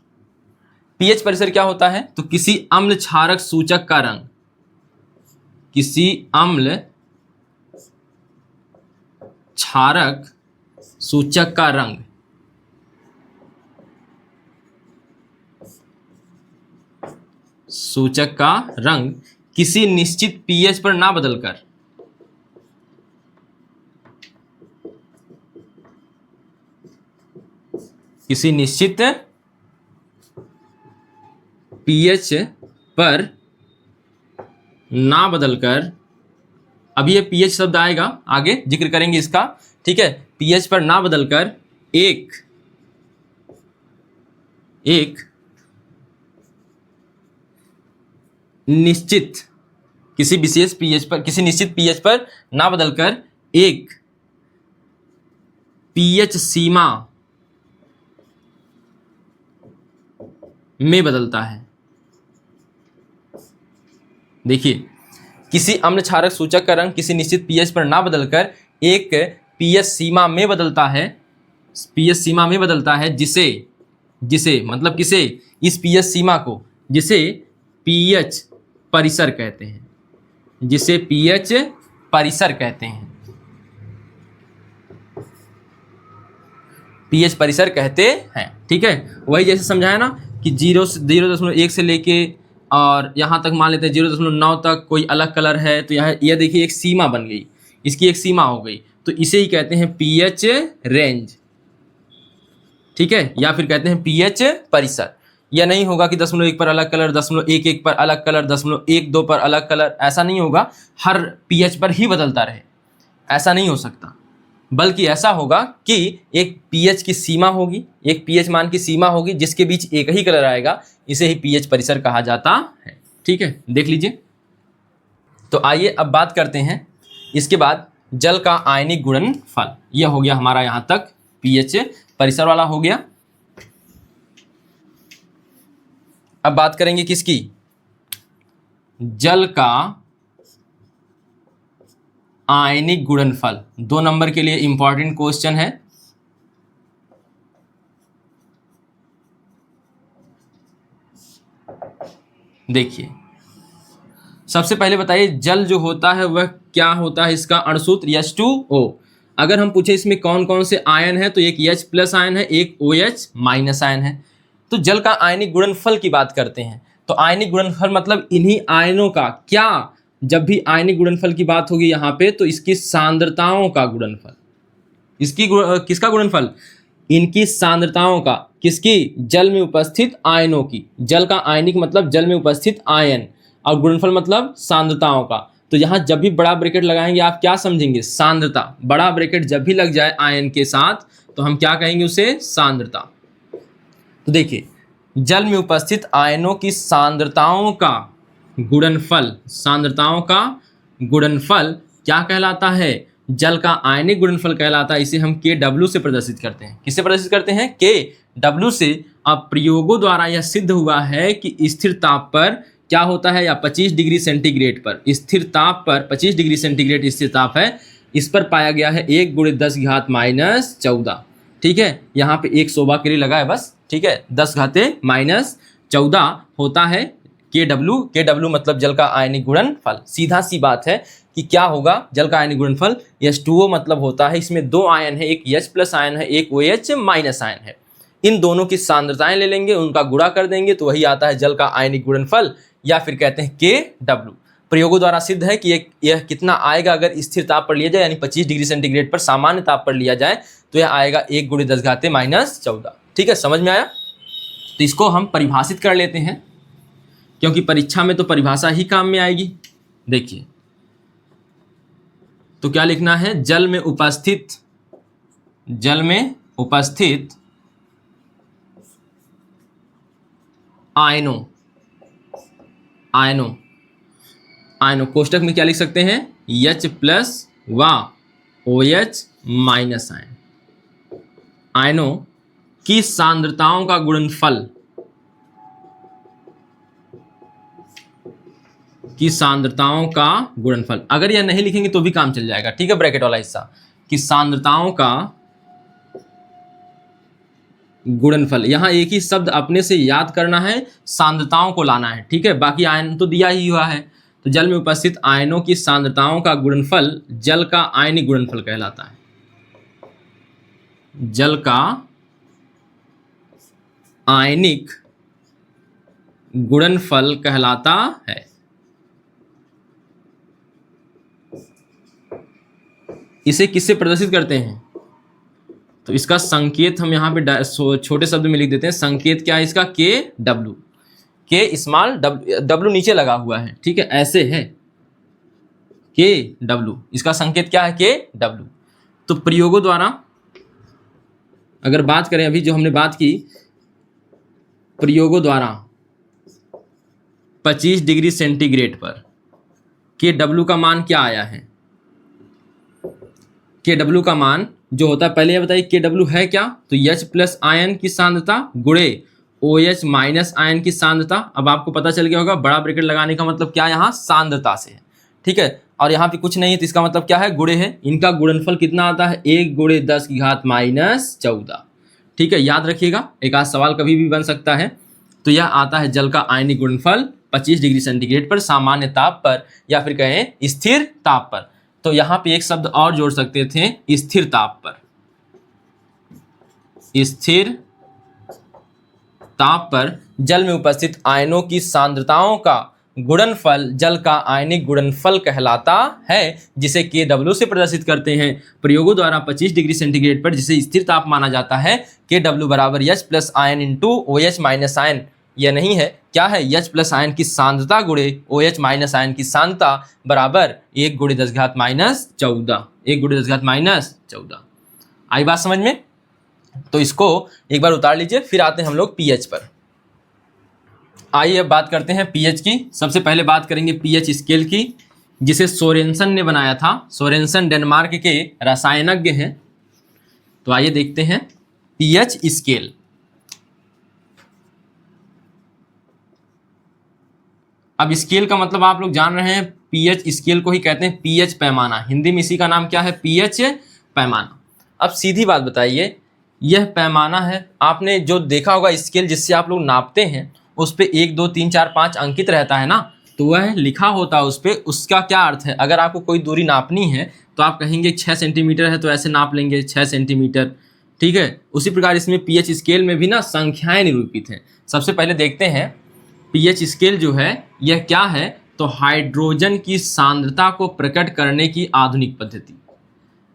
पीएच परिसर क्या होता है? तो किसी अम्ल क्षारक सूचक का रंग, किसी अम्ल क्षारक सूचक का रंग किसी निश्चित पीएच पर ना बदलकर किसी निश्चित पीएच पर ना बदलकर, अब ये पीएच शब्द आएगा, आगे जिक्र करेंगे इसका, ठीक है। पीएच पर ना बदलकर एक निश्चित किसी विशेष पीएच पर, किसी निश्चित पीएच पर ना बदलकर एक पीएच सीमा में बदलता है। देखिए किसी अम्ल क्षारक सूचक का रंग किसी निश्चित पीएच पर ना बदलकर एक पीएच सीमा में बदलता है, पीएच सीमा में बदलता है, जिसे मतलब किसे? इस पीएच सीमा को, जिसे पीएच परिसर कहते हैं, जिसे पीएच परिसर कहते हैं, पीएच परिसर कहते हैं, ठीक है। वही जैसे समझाया ना कि 0.1 से लेके और यहाँ तक मान लेते हैं 0.9 तक कोई अलग कलर है, तो यह देखिए एक सीमा बन गई, इसकी एक सीमा हो गई, तो इसे ही कहते हैं पीएच रेंज, ठीक है, या फिर कहते हैं पीएच परिसर। यह नहीं होगा कि 0.1 पर अलग कलर, 0.11 पर अलग कलर, 0.12 पर अलग कलर, ऐसा नहीं होगा हर पीएच पर ही बदलता रहे, ऐसा नहीं हो सकता। बल्कि ऐसा होगा कि एक पीएच की सीमा होगी, एक पीएच मान की सीमा होगी, जिसके बीच एक ही कलर आएगा, इसे ही पीएच परिसर कहा जाता है, ठीक है। देख लीजिए। तो आइए अब बात करते हैं इसके बाद जल का आयनिक गुणनफल। यह हो गया हमारा यहाँ तक पीएच परिसर वाला हो गया। अब बात करेंगे किसकी? जल का आयनिक गुणनफल। 2 नंबर के लिए इंपॉर्टेंट क्वेश्चन है। देखिए सबसे पहले बताइए जल जो होता है वह क्या होता है? इसका अणुसूत्र H2O। अगर हम पूछे इसमें कौन कौन से आयन है, तो एक H+ आयन है, एक OH- आयन है। तो जल का आयनिक गुणनफल की बात करते हैं। तो आयनिक गुणनफल मतलब इन्हीं आयनों का क्या, जब भी आयनिक गुणनफल की बात होगी यहाँ पे, तो इसकी सांद्रताओं का गुणनफल, इसकी किसका गुणनफल? इनकी सांद्रताओं का, किसकी? जल में उपस्थित आयनों की। जल का आयनिक मतलब जल में उपस्थित आयन, और गुणनफल मतलब सांद्रताओं का। तो यहाँ जब भी बड़ा ब्रैकेट लगाएंगे आप क्या समझेंगे? सांद्रता। बड़ा ब्रैकेट जब भी लग जाए आयन के साथ तो हम क्या कहेंगे? उसे सांद्रता। तो देखिए जल में उपस्थित आयनों की सांद्रताओं का गुणनफल, सांद्रताओं का गुणनफल क्या कहलाता है? जल का आयनिक गुणनफल कहलाता है। इसे हम Kw से प्रदर्शित करते हैं। किससे प्रदर्शित करते हैं? Kw से। अब प्रयोगों द्वारा यह सिद्ध हुआ है कि स्थिर ताप पर क्या होता है, या 25 डिग्री सेंटीग्रेड पर, स्थिर ताप पर 25 डिग्री सेंटीग्रेड स्थिर ताप है, इस पर पाया गया है 1 × 10⁻⁻14। ठीक है, यहाँ पे एक शोभा के लिए लगा है बस। ठीक है, 10⁻14 होता है Kw मतलब जल का आयनिक गुणनफल। सीधा सी बात है कि क्या होगा जल का आयनिक गुणनफल? H2O मतलब होता है, इसमें 2 आयन है, एक H+ आयन है, एक OH- आयन है। इन दोनों की सांद्रताएं ले लेंगे, उनका गुणा कर देंगे, तो वही आता है जल का आयनिक गुणनफल, या फिर कहते हैं KW। प्रयोगों द्वारा सिद्ध है कि यह कितना आएगा अगर स्थिर ताप पर लिया जाए, यानी 25 डिग्री सेंटीग्रेड पर सामान्य ताप पर लिया जाए, तो यह आएगा 1 × 10⁻14। ठीक है, समझ में आया? तो इसको हम परिभाषित कर लेते हैं, क्योंकि परीक्षा में तो परिभाषा ही काम में आएगी। देखिए, तो क्या लिखना है? जल में उपस्थित आयनों कोष्टक में क्या लिख सकते हैं? H+ व OH- आयनों की सांद्रताओं का गुणनफल। अगर यह नहीं लिखेंगे तो भी काम चल जाएगा, ठीक है, ब्रैकेट वाला हिस्सा, कि सांद्रताओं का गुणनफल। यहां एक ही शब्द अपने से याद करना है, सांद्रताओं को लाना है, ठीक है, बाकी आयन तो दिया ही हुआ है। तो जल में उपस्थित आयनों की सांद्रताओं का गुणनफल जल का आयनिक गुणनफल कहलाता है। जल का आयनिक गुणनफल कहलाता है। इसे किससे प्रदर्शित करते हैं? तो इसका संकेत हम यहाँ पे छोटे शब्द में लिख देते हैं। संकेत क्या है इसका? KW। W नीचे लगा हुआ है, ठीक है, ऐसे है KW। इसका संकेत क्या है? KW। तो प्रयोगों द्वारा अगर बात करें, अभी जो हमने बात की, प्रयोगों द्वारा 25 डिग्री सेंटीग्रेड पर KW का मान क्या आया है? KW का मान जो होता है, पहले ये बताइए KW है क्या? तो H+ आयन की सांद्रता गुणे OH- आयन की सांद्रता। अब आपको पता चल गया होगा, बड़ा ब्रैकेट लगाने का मतलब क्या, यहाँ सांद्रता से है, ठीक है, और यहाँ पे कुछ नहीं है, तो इसका मतलब क्या है? गुणे है। इनका गुणनफल कितना आता है? 1 × 10⁻14। ठीक है, याद रखिएगा, एक आध सवाल कभी भी बन सकता है। तो यह आता है जल का आयनिक गुणनफल 25 डिग्री सेंटीग्रेड पर सामान्य ताप पर, या फिर कहें स्थिर ताप पर। तो यहाँ पे एक शब्द और जोड़ सकते थे, स्थिर ताप पर। स्थिर ताप पर जल में उपस्थित आयनों की सांद्रताओं का गुणनफल जल का आयनिक गुणनफल कहलाता है, जिसे KW से प्रदर्शित करते हैं। प्रयोगों द्वारा 25 डिग्री सेंटीग्रेड पर जिसे स्थिर ताप माना जाता है, KW = H+ ion × OH- ion. यह नहीं है, क्या है? H+ आयन की सांद्रता गुणे OH- आयन की सांद्रता बराबर 1 × 10⁻14। 1 × 10⁻14। आई बात समझ में? तो इसको एक बार उतार लीजिए, फिर आते हैं हम लोग pH पर। आइए अब बात करते हैं pH की। सबसे पहले बात करेंगे pH स्केल की, जिसे सोरेनसन ने बनाया था। सोरेनसन डेनमार्क के रसायनज्ञ हैं। तो आइए देखते हैं pH स्केल। अब स्केल का मतलब आप लोग जान रहे हैं, pH स्केल को ही कहते हैं pH पैमाना। हिंदी में इसी का नाम क्या है? pH पैमाना। अब सीधी बात बताइए, यह पैमाना है, आपने जो देखा होगा स्केल जिससे आप लोग नापते हैं, उस पे 1 2 3 4 5 अंकित रहता है ना, तो वह लिखा होता है उस पे। उसका क्या अर्थ है? अगर आपको कोई दूरी नापनी है तो आप कहेंगे 6 सेंटीमीटर है, तो ऐसे नाप लेंगे 6 सेंटीमीटर, ठीक है। उसी प्रकार इसमें pH स्केल में भी ना संख्याएं निरूपित हैं। सबसे पहले देखते हैं pH स्केल जो है यह क्या है, तो हाइड्रोजन की सांद्रता को प्रकट करने की आधुनिक पद्धति।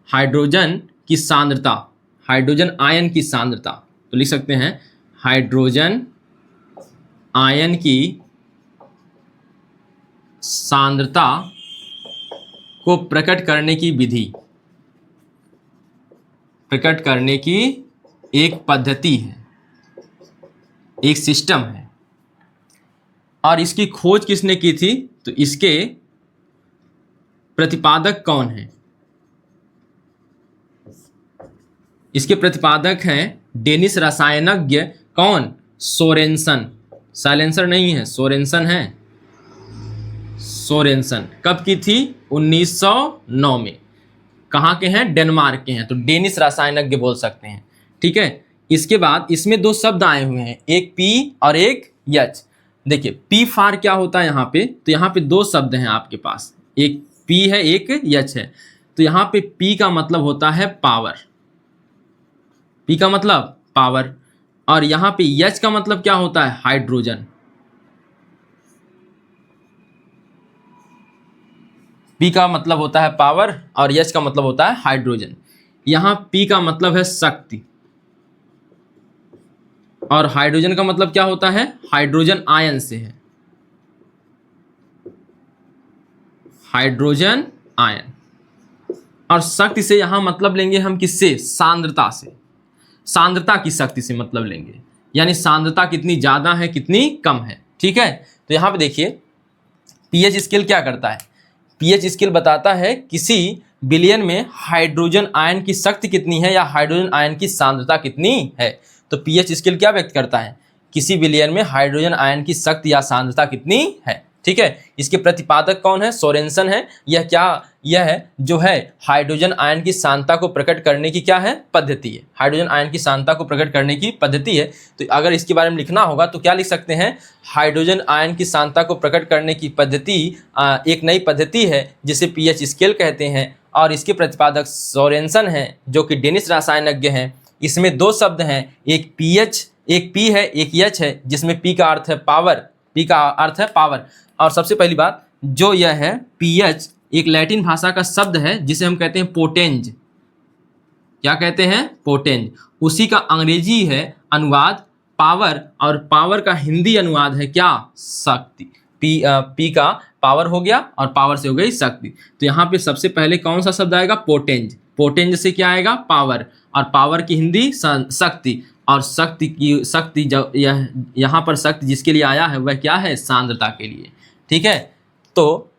हाइड्रोजन की सांद्रता, हाइड्रोजन आयन की सांद्रता, तो लिख सकते हैं हाइड्रोजन आयन की सांद्रता को प्रकट करने की विधि, प्रकट करने की एक पद्धति है, एक सिस्टम है। और इसकी खोज किसने की थी? तो इसके प्रतिपादक कौन है? इसके प्रतिपादक हैं डेनिश रसायनज्ञ। कौन? सोरेनसन। साइलेंसर नहीं है, सोरेनसन है। सोरेनसन कब की थी? 1909 में। कहाँ के हैं? डेनमार्क के हैं, तो डेनिश रसायनज्ञ बोल सकते हैं, ठीक है। इसके बाद इसमें 2 शब्द आए हुए हैं, एक P और एक H। देखिए P फार क्या होता है यहाँ पे, तो यहाँ पे 2 शब्द हैं आपके पास, एक P है एक H है। तो यहाँ पे P का मतलब होता है पावर, P का मतलब पावर, और यहाँ पे H का मतलब क्या होता है, हाइड्रोजन। P का मतलब होता है पावर और H का मतलब होता है हाइड्रोजन। यहाँ P का मतलब है शक्ति और हाइड्रोजन का मतलब क्या होता है, हाइड्रोजन आयन से है, हाइड्रोजन आयन। और शक्ति से यहां मतलब लेंगे हम किससे, सांद्रता से, सांद्रता की शक्ति से मतलब लेंगे, यानी सांद्रता कितनी ज्यादा है कितनी कम है। ठीक है, तो यहां पे देखिए पीएच स्केल क्या करता है, पीएच स्केल बताता है किसी विलयन में हाइड्रोजन आयन की शक्ति कितनी है या हाइड्रोजन आयन की सांद्रता कितनी है। तो पीएच स्केल क्या व्यक्त करता है, किसी विलयन में हाइड्रोजन आयन की शक्ति या सांद्रता कितनी है। ठीक है, इसके प्रतिपादक कौन है, सोरेनसन है। यह क्या, यह है जो है हाइड्रोजन आयन की सांद्रता को प्रकट करने की क्या है, पद्धति है, हाइड्रोजन आयन की सांद्रता को प्रकट करने की पद्धति है। तो अगर इसके बारे में लिखना होगा तो क्या लिख सकते हैं, हाइड्रोजन आयन की सांद्रता को प्रकट करने की पद्धति एक नई पद्धति है जिसे पीएच स्केल कहते हैं, और इसके प्रतिपादक सोरेनसन है जो कि डेनिश रसायनज्ञ हैं। इसमें दो शब्द हैं, एक पीएच, एक पी है, एक एच है, जिसमें पी का अर्थ है पावर, पी का अर्थ है पावर। और सबसे पहली बात जो यह है पीएच एक लैटिन भाषा का शब्द है जिसे हम कहते हैं पोटेंज, क्या कहते हैं, पोटेंज। उसी का अंग्रेजी है अनुवाद पावर, और पावर का हिंदी अनुवाद है क्या, शक्ति। पी का पावर हो गया और पावर से हो गई शक्ति। तो यहाँ पे सबसे पहले कौन सा शब्द आएगा, पोटेंज। पोटेंज से क्या आएगा, पावर, और पावर की हिंदी शक्ति, और शक्ति की शक्ति जब यहाँ पर शक्ति जिसके लिए आया है वह क्या है, सांद्रता के लिए। ठीक है, तो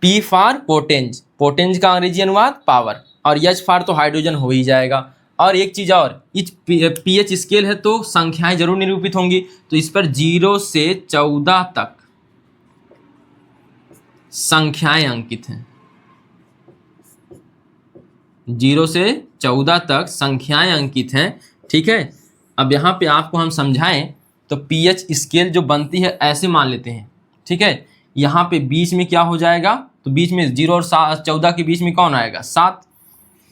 P फॉर पोटेंज, पोटेंज का अंग्रेजी अनुवाद पावर, और H फॉर तो हाइड्रोजन हो ही जाएगा। और एक चीज और, इस पीएच स्केल है तो संख्याएं जरूर निरूपित होंगी, तो इस पर 0 से 14 तक संख्याएं अंकित हैं, 0 से 14 तक संख्याएं अंकित हैं। ठीक है, अब यहाँ पे आपको हम समझाएं तो पीएच स्केल जो बनती है ऐसे मान लेते हैं। ठीक है, यहाँ पे बीच में क्या हो जाएगा, तो बीच में 0 और 14 के बीच में कौन आएगा, 7।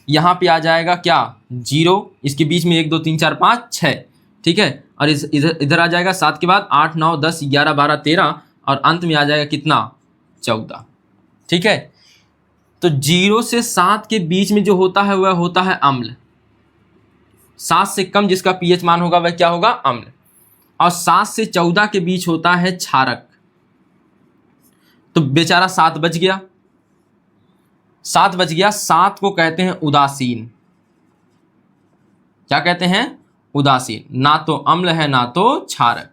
यहाँ पे आ जाएगा क्या, 0, इसके बीच में 1 2 3 4 5 6। ठीक है, और इधर आ जाएगा 7 के बाद 8 9 10 11 12 13, और अंत में आ जाएगा कितना, 14। ठीक है, तो 0 से 7 के बीच में जो होता है वह होता है अम्ल, 7 से कम जिसका पीएच मान होगा वह क्या होगा, अम्ल। और 7 से 14 के बीच होता है क्षारक। तो बेचारा 7 बच गया, 7 बच गया, 7 को कहते हैं उदासीन। क्या कहते हैं, उदासीन, ना तो अम्ल है ना तो क्षारक।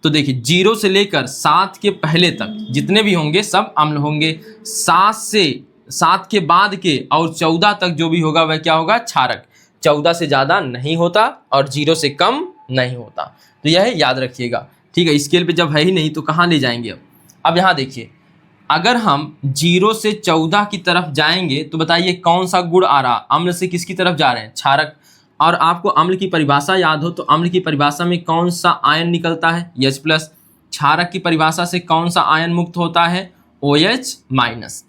तो देखिए 0 से लेकर 7 के पहले तक जितने भी होंगे सब अम्ल होंगे, 7 के बाद के और 14 तक जो भी होगा वह क्या होगा, क्षारक। 14 से ज़्यादा नहीं होता और 0 से कम नहीं होता, तो यह याद रखिएगा। ठीक है, स्केल पे जब है ही नहीं तो कहाँ ले जाएंगे। अब यहाँ देखिए, अगर हम 0 से 14 की तरफ जाएंगे तो बताइए कौन सा गुण आ रहा, अम्ल से किसकी तरफ जा रहे हैं, क्षारक। और आपको अम्ल की परिभाषा याद हो तो अम्ल की परिभाषा में कौन सा आयन निकलता है, H+। क्षारक की परिभाषा से कौन सा आयन मुक्त होता है, OH-।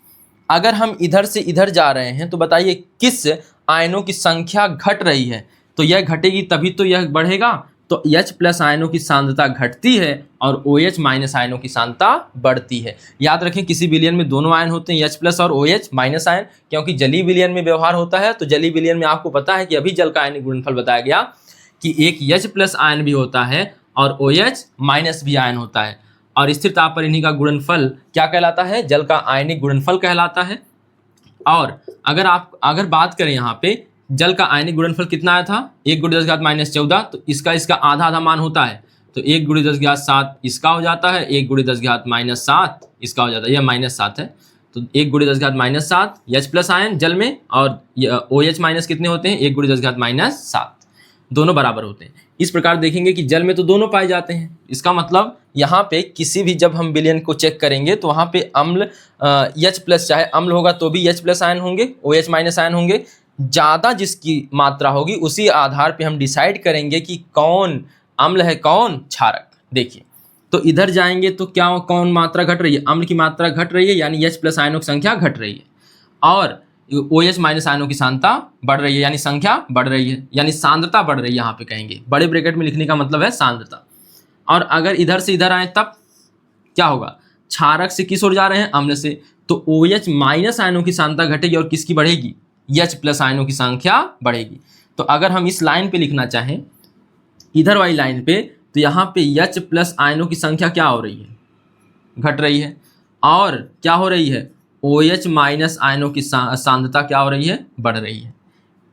अगर हम इधर से इधर जा रहे हैं तो बताइए किस आयनों की संख्या घट रही है, तो यह घटेगी तभी तो यह बढ़ेगा। तो H+ आयनों की सांद्रता घटती है और OH- आयनों की सांद्रता बढ़ती है। याद रखें किसी विलयन में दोनों आयन होते हैं, H+ और OH- आयन, क्योंकि जलीय विलयन में व्यवहार होता है। तो जलीय विलयन में आपको पता है कि अभी जल का आयनिक गुणनफल बताया गया कि एक H+ आयन भी होता है और OH- भी आयन होता है, और स्थिर ताप पर इन्हीं का गुणनफल क्या कहलाता है, जल का आयनिक गुणनफल कहलाता है। और अगर बात करें यहाँ पे जल का आयनिक गुणनफल कितना आया था, 1 × 10⁻14, तो इसका आधा आधा मान होता है, तो 1 × 10⁻7 इसका हो जाता है, 1 × 10⁻7 इसका हो जाता है, यह -7 है। तो 1 × 10⁻7 H+ आयन जल में, और OH- कितने होते हैं, 1 × 10⁻7, दोनों बराबर होते हैं। इस प्रकार देखेंगे कि जल में तो दोनों पाए जाते हैं। इसका मतलब यहाँ पे किसी भी जब हम विलयन को चेक करेंगे तो वहाँ पे अम्ल H+, चाहे अम्ल होगा तो भी H+ आयन होंगे, OH- आयन होंगे। ज़्यादा जिसकी मात्रा होगी उसी आधार पे हम डिसाइड करेंगे कि कौन अम्ल है कौन क्षारक। देखिए तो इधर जाएंगे तो कौन मात्रा घट रही है, अम्ल की मात्रा घट रही है, यानी H+ आयनों की संख्या घट रही है। और OH माइनस आयनों की सांद्रता बढ़ रही है, यानी संख्या बढ़ रही है, यानी सांद्रता बढ़ रही है। यहाँ पे कहेंगे बड़े ब्रैकेट में लिखने का मतलब है सांद्रता। और अगर इधर से इधर आए तब क्या होगा, क्षारक से किस ओर जा रहे हैं, अम्ल से, तो OH माइनस आयनों की सांद्रता घटेगी और किसकी बढ़ेगी, H प्लस आयनों की संख्या बढ़ेगी। तो अगर हम इस लाइन पे लिखना चाहें, इधर वाली लाइन पे, तो यहाँ पे H प्लस आयनों की संख्या क्या हो रही है, घट रही है, और क्या हो रही है, OH माइनस आयनों की सांद्रता क्या हो रही है, बढ़ रही है।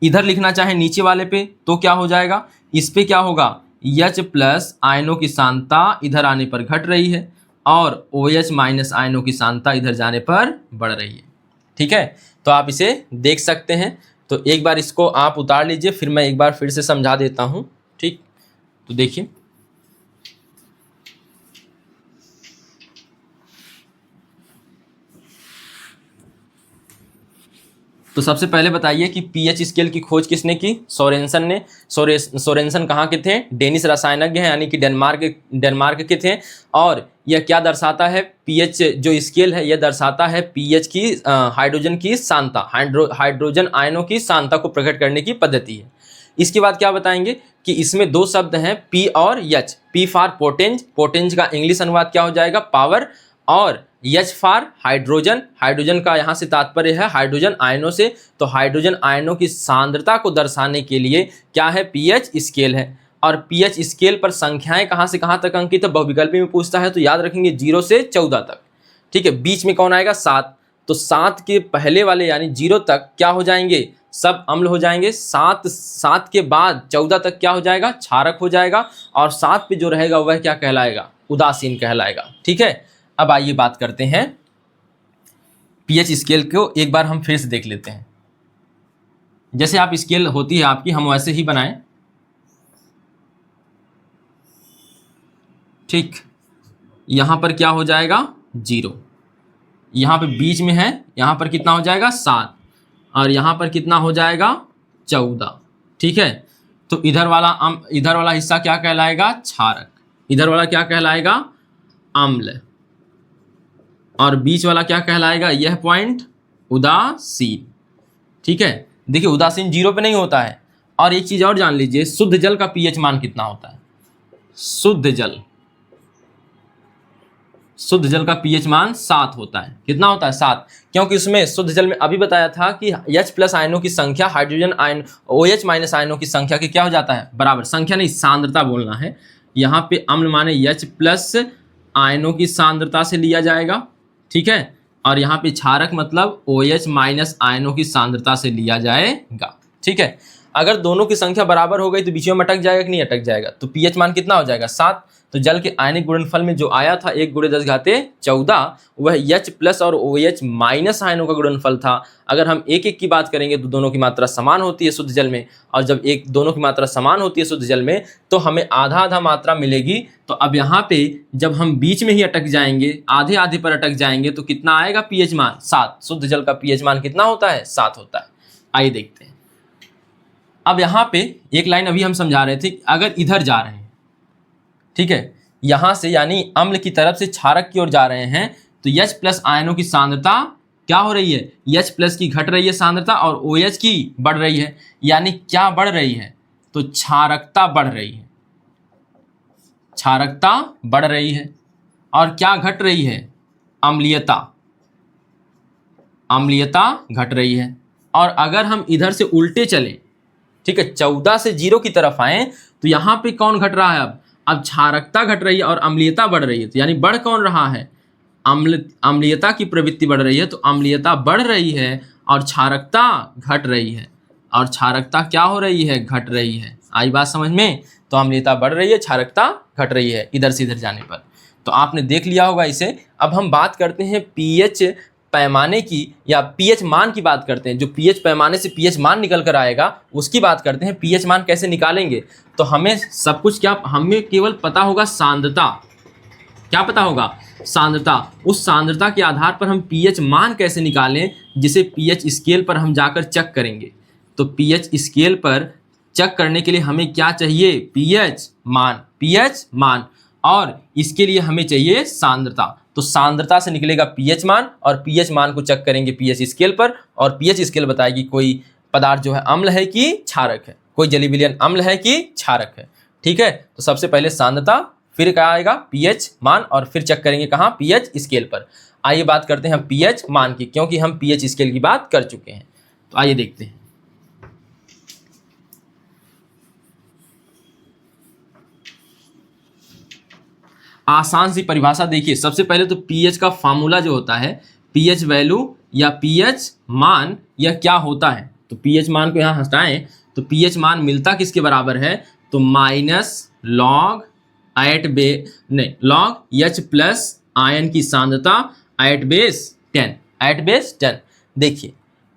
इधर लिखना चाहे नीचे वाले पे तो क्या हो जाएगा, इस पे क्या होगा, H प्लस आयनों की सांद्रता इधर आने पर घट रही है और OH माइनस आयनों की सांद्रता इधर जाने पर बढ़ रही है। ठीक है, तो आप इसे देख सकते हैं। तो एक बार इसको आप उतार लीजिए, फिर मैं एक बार फिर से समझा देता हूँ। ठीक, तो देखिए, तो सबसे पहले बताइए कि पीएच स्केल की खोज किसने की, सोरेनसन ने। सोरेनसन कहाँ के थे, डेनिश रसायनज्ञ हैं, यानी कि डेनमार्क के थे। और यह क्या दर्शाता है, पीएच जो स्केल है यह दर्शाता है पीएच की हाइड्रोजन की सांद्रता, हाइड्रोजन आयनों की सांद्रता को प्रकट करने की पद्धति है। इसके बाद क्या बताएंगे कि इसमें दो शब्द हैं, पी और एच। पी फॉर पोटेंज, पोटेंज का इंग्लिश अनुवाद क्या हो जाएगा, पावर, और एच फॉर हाइड्रोजन, हाइड्रोजन का यहाँ से तात्पर्य है हाइड्रोजन आयनों से। तो हाइड्रोजन आयनों की सांद्रता को दर्शाने के लिए क्या है, पीएच स्केल है। और पीएच स्केल पर संख्याएं कहाँ से कहाँ तक अंकित है, बहुविकल्पी में पूछता है तो याद रखेंगे 0 से 14 तक। ठीक है, बीच में कौन आएगा, 7। तो 7 के पहले वाले यानी 0 तक क्या हो जाएंगे, सब अम्ल हो जाएंगे। 7 के बाद 14 तक क्या हो जाएगा, क्षारक हो जाएगा। और 7 पे जो रहेगा वह क्या कहलाएगा, उदासीन कहलाएगा। ठीक है, अब आइए बात करते हैं पीएच स्केल को, एक बार हम फिर से देख लेते हैं। जैसे आप स्केल होती है आपकी, हम वैसे ही बनाएं। ठीक, यहां पर क्या हो जाएगा, 0, यहां पे बीच में है, यहां पर कितना हो जाएगा, 7, और यहां पर कितना हो जाएगा, 14। ठीक है, तो इधर वाला हिस्सा क्या कहलाएगा, क्षारक, इधर वाला क्या कहलाएगा, अम्ल, और बीच वाला क्या कहलाएगा, यह पॉइंट उदासीन। ठीक है, देखिए उदासीन 0 पे नहीं होता है। और एक चीज और जान लीजिए, शुद्ध जल का पीएच मान कितना होता है, शुद्ध जल का पीएच मान 7 होता है। कितना होता है, 7, क्योंकि उसमें शुद्ध जल में अभी बताया था कि H प्लस आयनों की संख्या हाइड्रोजन आयन OH माइनस आयनों की संख्या के क्या हो जाता है, बराबर। संख्या नहीं, सांद्रता बोलना है। यहाँ पे अम्ल माने H प्लस आयनों की सांद्रता से लिया जाएगा। ठीक है, और यहाँ पे क्षारक मतलब OH माइनस आयनों की सांद्रता से लिया जाएगा। ठीक है, अगर दोनों की संख्या बराबर हो गई तो बीच में अटक जाएगा कि नहीं अटक जाएगा, तो पीएच मान कितना हो जाएगा, 7। तो जल के आयनिक गुणनफल में जो आया था 1 × 10⁻14, वह H प्लस और OH माइनस आयनों का गुणनफल था। अगर हम एक एक की बात करेंगे तो दोनों की मात्रा समान होती है शुद्ध जल में, और जब दोनों की मात्रा समान होती है शुद्ध जल में तो हमें आधा आधा मात्रा मिलेगी। तो अब यहाँ पे जब हम बीच में ही अटक जाएंगे, आधे आधे पर अटक जाएंगे, तो कितना आएगा पीएच मान, 7। शुद्ध जल का पीएच मान कितना होता है, 7 होता है। आइए देखते हैं। अब यहाँ पे एक लाइन अभी हम समझा रहे थे, अगर इधर जा रहे हैं, ठीक है, यहां से यानी अम्ल की तरफ से क्षारक की ओर जा रहे हैं, तो H प्लस आयनों की सांद्रता क्या हो रही है, H प्लस की घट रही है सांद्रता और OH की बढ़ रही है। यानी क्या बढ़ रही है, तो क्षारकता बढ़ रही है, क्षारकता बढ़ रही है। और क्या घट रही है, अम्लीयता, अम्लीयता घट रही है। और अगर हम इधर से उल्टे चलें, ठीक है, 14 से 0 की तरफ आए, तो यहाँ पे कौन घट रहा है, अब क्षारकता घट रही है और अम्लीयता बढ़ रही है। तो यानी बढ़ कौन रहा है, अम्लीयता की प्रवृत्ति बढ़ रही है। तो अम्लीयता बढ़ रही है और क्षारकता घट रही है, और क्षारकता क्या हो रही है, घट रही है। आई बात समझ में, तो अम्लीयता बढ़ रही है, क्षारकता घट रही है इधर से इधर जाने पर। तो आपने देख लिया होगा इसे। अब हम बात करते हैं पीएच पैमाने की, या पीएच मान की बात करते हैं। जो पीएच पैमाने से पीएच मान निकल कर आएगा उसकी बात करते हैं। पीएच मान कैसे निकालेंगे, तो हमें सब कुछ क्या, हमें केवल पता होगा सांद्रता। क्या पता होगा, सांद्रता। उस सांद्रता के आधार पर हम पीएच मान कैसे निकालें, जिसे पीएच स्केल पर हम जाकर चेक करेंगे। तो पीएच स्केल पर चेक करने के लिए हमें क्या चाहिए, पीएच मान, पीएच मान, और इसके लिए हमें चाहिए सांद्रता। तो सांद्रता से निकलेगा पीएच मान, और पीएच मान को चेक करेंगे पीएच स्केल पर, और पीएच स्केल बताएगी कोई पदार्थ जो है अम्ल है कि क्षारक है, कोई जलीय विलयन अम्ल है कि क्षारक है। ठीक है, तो सबसे पहले सांद्रता, फिर क्या आएगा पीएच मान, और फिर चेक करेंगे कहाँ, पीएच स्केल पर। आइए बात करते हैं पीएच मान की, क्योंकि हम पीएच स्केल की बात कर चुके हैं। तो आइए देखते हैं। आसान सी परिभाषा देखिए, सबसे पहले तो पीएच का फार्मूला जो होता है, पीएच वैल्यू या पीएच मान, यह क्या होता है। तो पीएच मान को यहाँ हटाएं तो पीएच मान मिलता किसके बराबर है, तो minus log log H plus ion की सांद्रता एट बेस 10। देखिए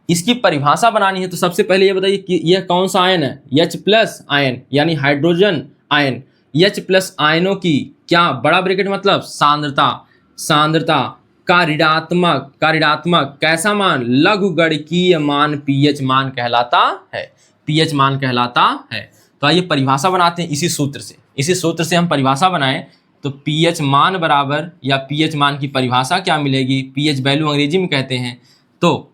इसकी परिभाषा बनानी है, तो सबसे पहले ये बताइए कि यह कौन सा आयन है, एच प्लस आयन यानी हाइड्रोजन आयन। एच प्लस आयनों की क्या, बड़ा ब्रैकेट मतलब सांद्रता का ऋणात्मक कैसा मान, लघुगणकीय मान पीएच मान कहलाता है। तो आइए परिभाषा बनाते हैं इसी सूत्र से हम परिभाषा बनाएं तो पीएच मान बराबर, या पीएच मान की परिभाषा क्या मिलेगी, पीएच वैल्यू अंग्रेजी में कहते हैं। तो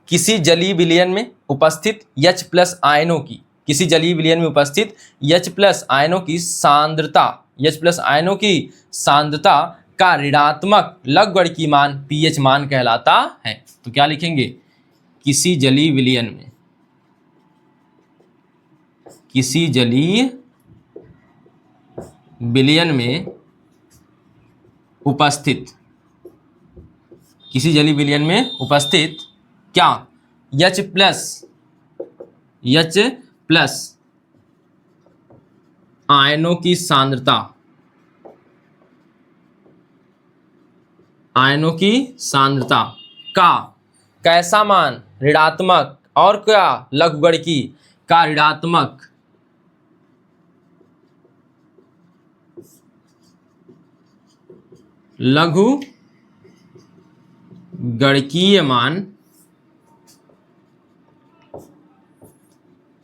किसी जलीय विलयन में उपस्थित H प्लस आयनों की, किसी जलीय विलयन में उपस्थित H प्लस आयनों की सांद्रता का ऋणात्मक लघुगणकीय मान पीएच मान कहलाता है। तो क्या लिखेंगे, किसी जलीय विलयन में उपस्थित क्या, H प्लस आयनों की सांद्रता का कैसा मान, ऋणात्मक, और क्या लघुगणकीय का ऋणात्मक लघुगणकीय मान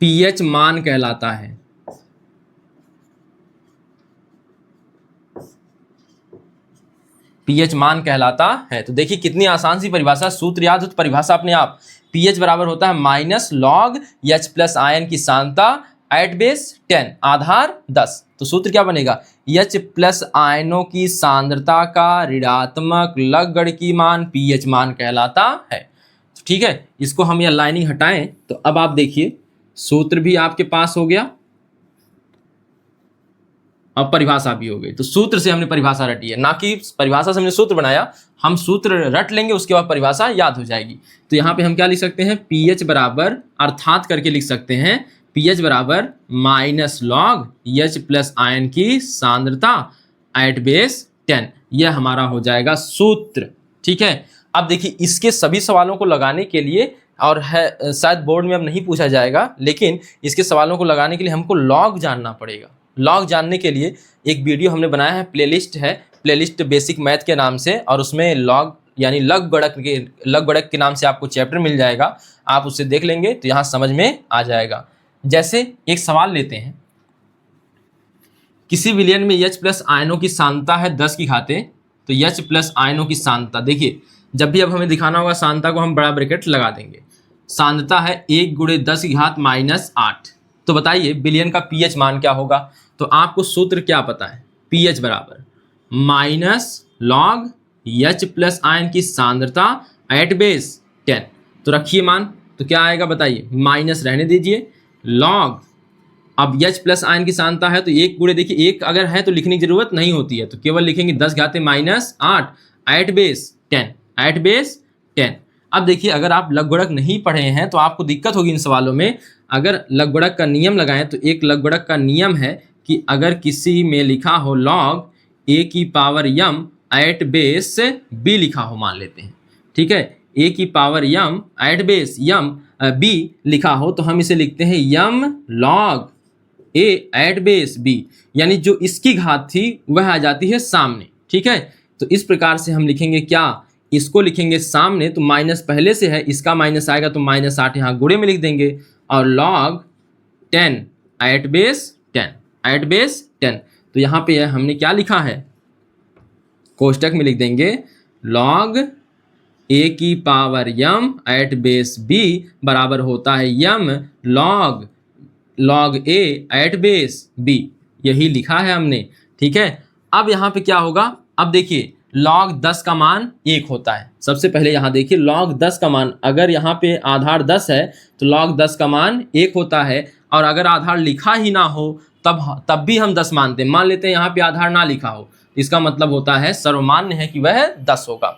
पीएच मान कहलाता है। पीएच मान कहलाता है। तो देखिए कितनी आसान सी परिभाषा, सूत्र याद हो तो परिभाषा अपने आप, पीएच बराबर होता है minus log H plus ion की सांद्रता एट बेस 10 आधार 10। तो सूत्र क्या बनेगा, एच प्लस आयनों की सांद्रता का ऋणात्मक लघुगणकीय मान पीएच मान कहलाता है। ठीक है, इसको हम यह लाइनिंग हटाएं तो अब आप देखिए सूत्र भी आपके पास हो गया, अब परिभाषा भी हो गई। तो सूत्र से हमने परिभाषा रटी है, ना कि परिभाषा से हमने सूत्र बनाया। हम सूत्र रट लेंगे, उसके बाद परिभाषा याद हो जाएगी। तो यहाँ पे हम क्या लिख सकते हैं, पीएच बराबर अर्थात करके लिख सकते हैं, पीएच बराबर minus log H plus ion की सांद्रता एट बेस 10। यह हमारा हो जाएगा सूत्र। ठीक है, अब देखिए इसके सभी सवालों को लगाने के लिए, और है शायद बोर्ड में अब नहीं पूछा जाएगा, लेकिन इसके सवालों को लगाने के लिए हमको लॉग जानना पड़ेगा। लॉग जानने के लिए एक वीडियो हमने बनाया है, प्लेलिस्ट बेसिक मैथ के नाम से, और उसमें लॉग यानी लघुगणक के नाम से आपको चैप्टर मिल जाएगा। आप उससे देख लेंगे तो यहाँ समझ में आ जाएगा। जैसे एक सवाल लेते हैं, किसी विलयन में H प्लस आयनों की सांद्रता है 10 की घाते, तो H प्लस आयनों की सांद्रता, देखिए जब भी अब हमें दिखाना होगा सांद्रता को हम बड़ा ब्रैकेट लगा देंगे। सांद्रता है 1 × 10 की घात -8। तो बताइए विलयन का पीएच मान क्या होगा। तो आपको सूत्र क्या पता है, पीएच बराबर minus log H plus ion की सांद्रता एट बेस 10। तो रखिए मान, तो क्या आएगा बताइए, माइनस रहने दीजिए, लॉग, अब H प्लस आयन की सांद्रता है तो 1 × देखिए 1 अगर है तो लिखने की जरूरत नहीं होती है, तो केवल लिखेंगे 10 घाते -8 एट बेस 10। अब देखिए अगर आप लघुगणक नहीं पढ़े हैं तो आपको दिक्कत होगी इन सवालों में। अगर लघुगणक का नियम लगाएं तो एक लघुगणक का नियम है कि अगर किसी में लिखा हो लॉग a की power m at base b लिखा हो, मान लेते हैं, ठीक है, a की power m at base b लिखा हो, तो हम इसे लिखते हैं m log a at base b, यानी जो इसकी घात थी वह आ जाती है सामने। ठीक है, तो इस प्रकार से हम लिखेंगे क्या, इसको लिखेंगे सामने, तो माइनस पहले से है, इसका माइनस आएगा तो -8 यहाँ गुणे में लिख देंगे, और log 10 एट बेस 10। तो यहाँ पे हमने क्या लिखा है, कोष्टक में लिख देंगे log a की power m at base b बराबर होता है m log a at base b। यही लिखा है हमने, ठीक है। अब यहाँ पे क्या होगा, अब देखिए log 10 का मान 1 होता है। सबसे पहले यहाँ देखिए log 10 का मान, अगर यहाँ पे आधार 10 है तो log 10 का मान 1 होता है, और अगर आधार लिखा ही ना हो तब भी हम 10 मानते हैं। मान लेते हैं यहाँ पे आधार ना लिखा हो, इसका मतलब होता है सर्वमान्य है कि वह 10 होगा।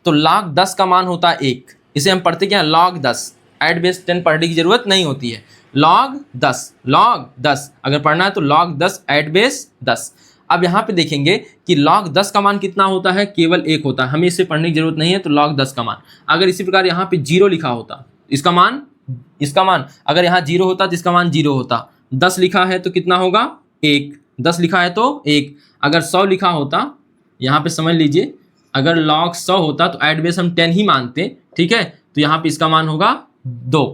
तो log 10 का मान होता है 1, इसे हम पढ़ते क्या, log 10 एट बेस 10 पढ़ने की जरूरत नहीं होती है। log 10 अगर पढ़ना है तो log 10 एट बेस 10। अब यहाँ पे देखेंगे कि log 10 का मान कितना होता है, केवल 1 होता है, हमें इसे पढ़ने की जरूरत नहीं है। तो log 10 का मान, अगर इसी प्रकार यहाँ पे 0 लिखा होता, इसका मान अगर यहाँ 0 होता तो इसका मान 0 होता। 10 लिखा है तो कितना होगा, 1। 10 लिखा है तो 1। अगर 100 लिखा होता, यहाँ पे समझ लीजिए, अगर log 100 होता तो एट बेस हम 10 ही मानते, ठीक है। तो यहाँ पे इसका मान होगा 2,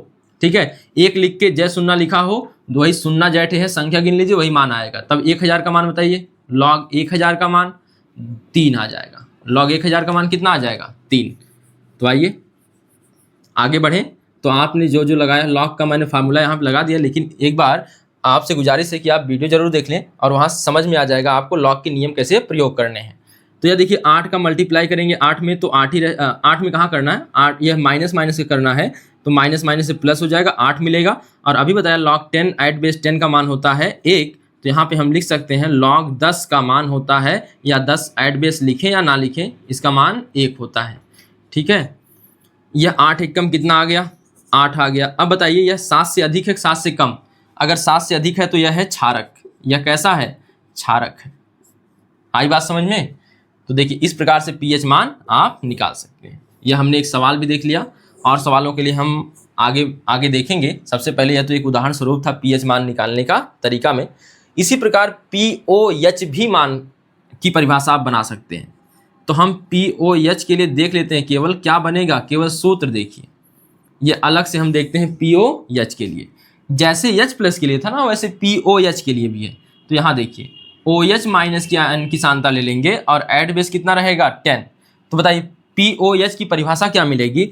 ठीक है। 1 लिख के जय शून्य लिखा हो, वही शून्य जैठे है, संख्या गिन लीजिए, वही मान आएगा। तब 1000 का मान बताइए, log 1000 का मान 3 आ जाएगा। log 1000 का मान कितना आ जाएगा, 3। तो आइए आगे बढ़ें। तो आपने जो जो लगाया log का मैंने फार्मूला यहाँ पे लगा दिया, लेकिन एक बार आपसे गुजारिश है कि आप वीडियो जरूर देख लें और वहाँ समझ में आ जाएगा आपको log के नियम कैसे प्रयोग करने हैं। तो यह देखिए 8 का मल्टीप्लाई करेंगे 8 में, तो 8 में कहाँ करना है, 8 यह माइनस से करना है, तो माइनस से प्लस हो जाएगा, 8 मिलेगा। और अभी बताया log 10 एट बेस 10 का मान होता है 1, तो यहाँ पे हम लिख सकते हैं log 10 का मान होता है, या 10 एट बेस लिखें या ना लिखें, इसका मान 1 होता है, ठीक है। यह 8 एकम कितना आ गया, 8 आ गया। अब बताइए यह 7 से अधिक है 7 से कम, अगर 7 से अधिक है तो यह है क्षारक। यह कैसा है, क्षारक है। आई बात समझ में। तो देखिए इस प्रकार से pH मान आप निकाल सकते हैं। यह हमने एक सवाल भी देख लिया, और सवालों के लिए हम आगे देखेंगे। सबसे पहले यह तो एक उदाहरण स्वरूप था pH मान निकालने का तरीका में। इसी प्रकार pOH भी मान की परिभाषा आप बना सकते हैं। तो हम pOH के लिए देख लेते हैं, केवल क्या बनेगा, केवल सूत्र देखिए। ये अलग से हम देखते हैं pOH के लिए, जैसे H प्लस के लिए था ना, वैसे pOH के लिए भी है। तो यहाँ देखिए OH माइनस की आयन की सांद्रता ले लेंगे, और एट बेस कितना रहेगा, 10। तो बताइए pOH की परिभाषा क्या मिलेगी।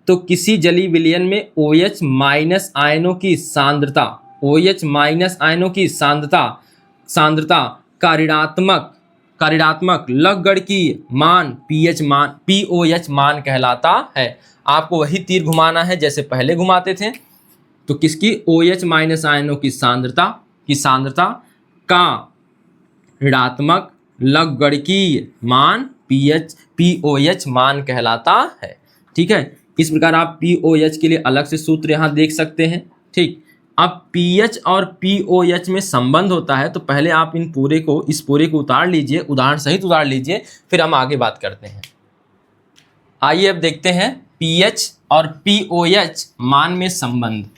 तो किसी जलीय विलयन में OH माइनस आयनों की सांद्रता, OH माइनस आयनों की सांद्रता का ऋणात्मक लघुगणकीय मान pOH मान कहलाता है। आपको वही तीर घुमाना है जैसे पहले घुमाते थे। तो किसकी, OH माइनस आयनों की सांद्रता का ऋणात्मक लघुगणकीय मान pOH मान कहलाता है, ठीक है। इस प्रकार आप pOH के लिए अलग से सूत्र यहाँ देख सकते हैं, ठीक। अब pH और pOH में संबंध होता है, तो पहले आप इस पूरे को उतार लीजिए, उदाहरण सहित उतार लीजिए, फिर हम आगे बात करते हैं। आइए अब देखते हैं pH और pOH मान में संबंध।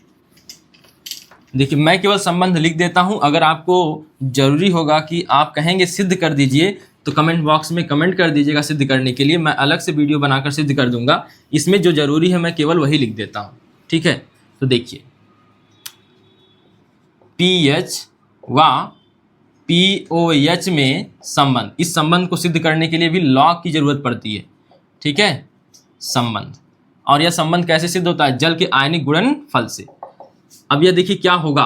देखिए मैं केवल संबंध लिख देता हूं, अगर आपको जरूरी होगा कि आप कहेंगे सिद्ध कर दीजिए, तो कमेंट बॉक्स में कमेंट कर दीजिएगा सिद्ध करने के लिए, मैं अलग से वीडियो बनाकर सिद्ध कर दूंगा। इसमें जो जरूरी है मैं केवल वही लिख देता हूं, ठीक है। तो देखिए pH व pOH में संबंध, इस संबंध को सिद्ध करने के लिए भी log की जरूरत पड़ती है, ठीक है, संबंध। और यह संबंध कैसे सिद्ध होता है, जल के आयनिक गुणनफल से। अब यह देखिए क्या होगा,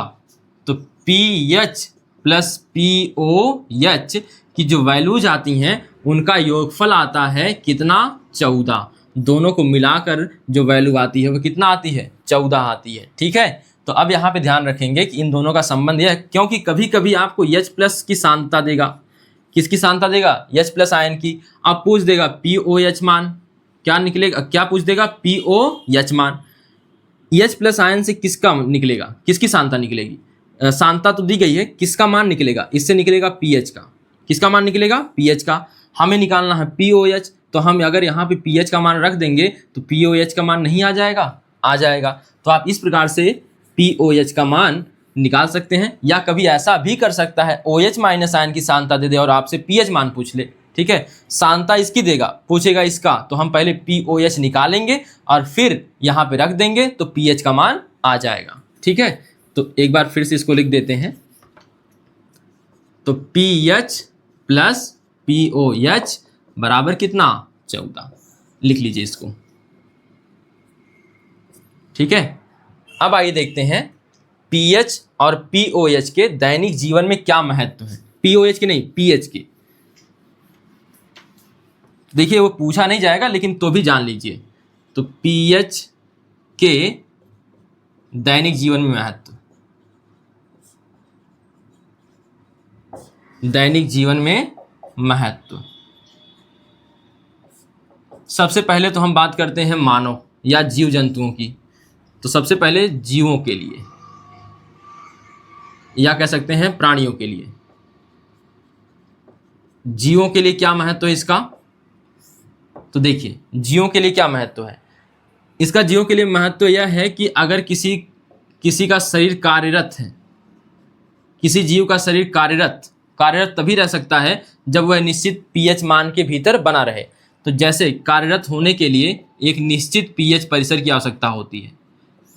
तो pH प्लस pOH की जो वैल्यूज आती हैं उनका योगफल आता है कितना, 14। दोनों को मिलाकर जो वैल्यू आती है वो कितना आती है, 14 आती है, ठीक है। तो अब यहाँ पे ध्यान रखेंगे कि इन दोनों का संबंध यह, क्योंकि कभी कभी आपको H प्लस की सांद्रता देगा, किसकी सांद्रता देगा, H प्लस आयन की। अब पूछ देगा pOH मान क्या निकलेगा, क्या पूछ देगा, pOH मान। H प्लस आयन से किसका निकलेगा, किसकी सांद्रता निकलेगी, सांद्रता तो दी गई है, किसका मान निकलेगा, इससे निकलेगा pH का। किसका मान निकलेगा, pH का। हमें निकालना है pOH, तो हम अगर यहाँ पे pH का मान रख देंगे तो pOH का मान नहीं आ जाएगा, आ जाएगा। तो आप इस प्रकार से pOH का मान निकाल सकते हैं, या कभी ऐसा भी कर सकता है OH माइनस आयन की सांद्रता दे दे और आपसे pH मान पूछ ले, ठीक है। सांद्रता इसकी देगा, पूछेगा इसका, तो हम पहले pOH निकालेंगे और फिर यहाँ पे रख देंगे तो pH का मान आ जाएगा, ठीक है। तो एक बार फिर से इसको लिख देते हैं। तो pH प्लस pOH बराबर कितना 14। लिख लीजिए इसको। ठीक है, अब आइए देखते हैं पीएच और पीओएच के दैनिक जीवन में क्या महत्व है। पीओएच के नहीं, पीएच के। देखिए वो पूछा नहीं जाएगा लेकिन तो भी जान लीजिए। तो पीएच के दैनिक जीवन में महत्व, दैनिक जीवन में महत्व। सबसे पहले तो हम बात करते हैं मानव या जीव जंतुओं की। तो सबसे पहले जीवों के लिए, या कह सकते हैं प्राणियों के लिए। जीवों के लिए क्या महत्व है इसका? तो देखिए जीवों के लिए क्या महत्व है इसका। जीवों के लिए महत्व यह है कि अगर किसी का शरीर कार्यरत है, किसी जीव का शरीर कार्यरत तभी रह सकता है जब वह निश्चित पीएच मान के भीतर बना रहे। तो जैसे कार्यरत होने के लिए एक निश्चित पीएच परिसर की आवश्यकता होती है,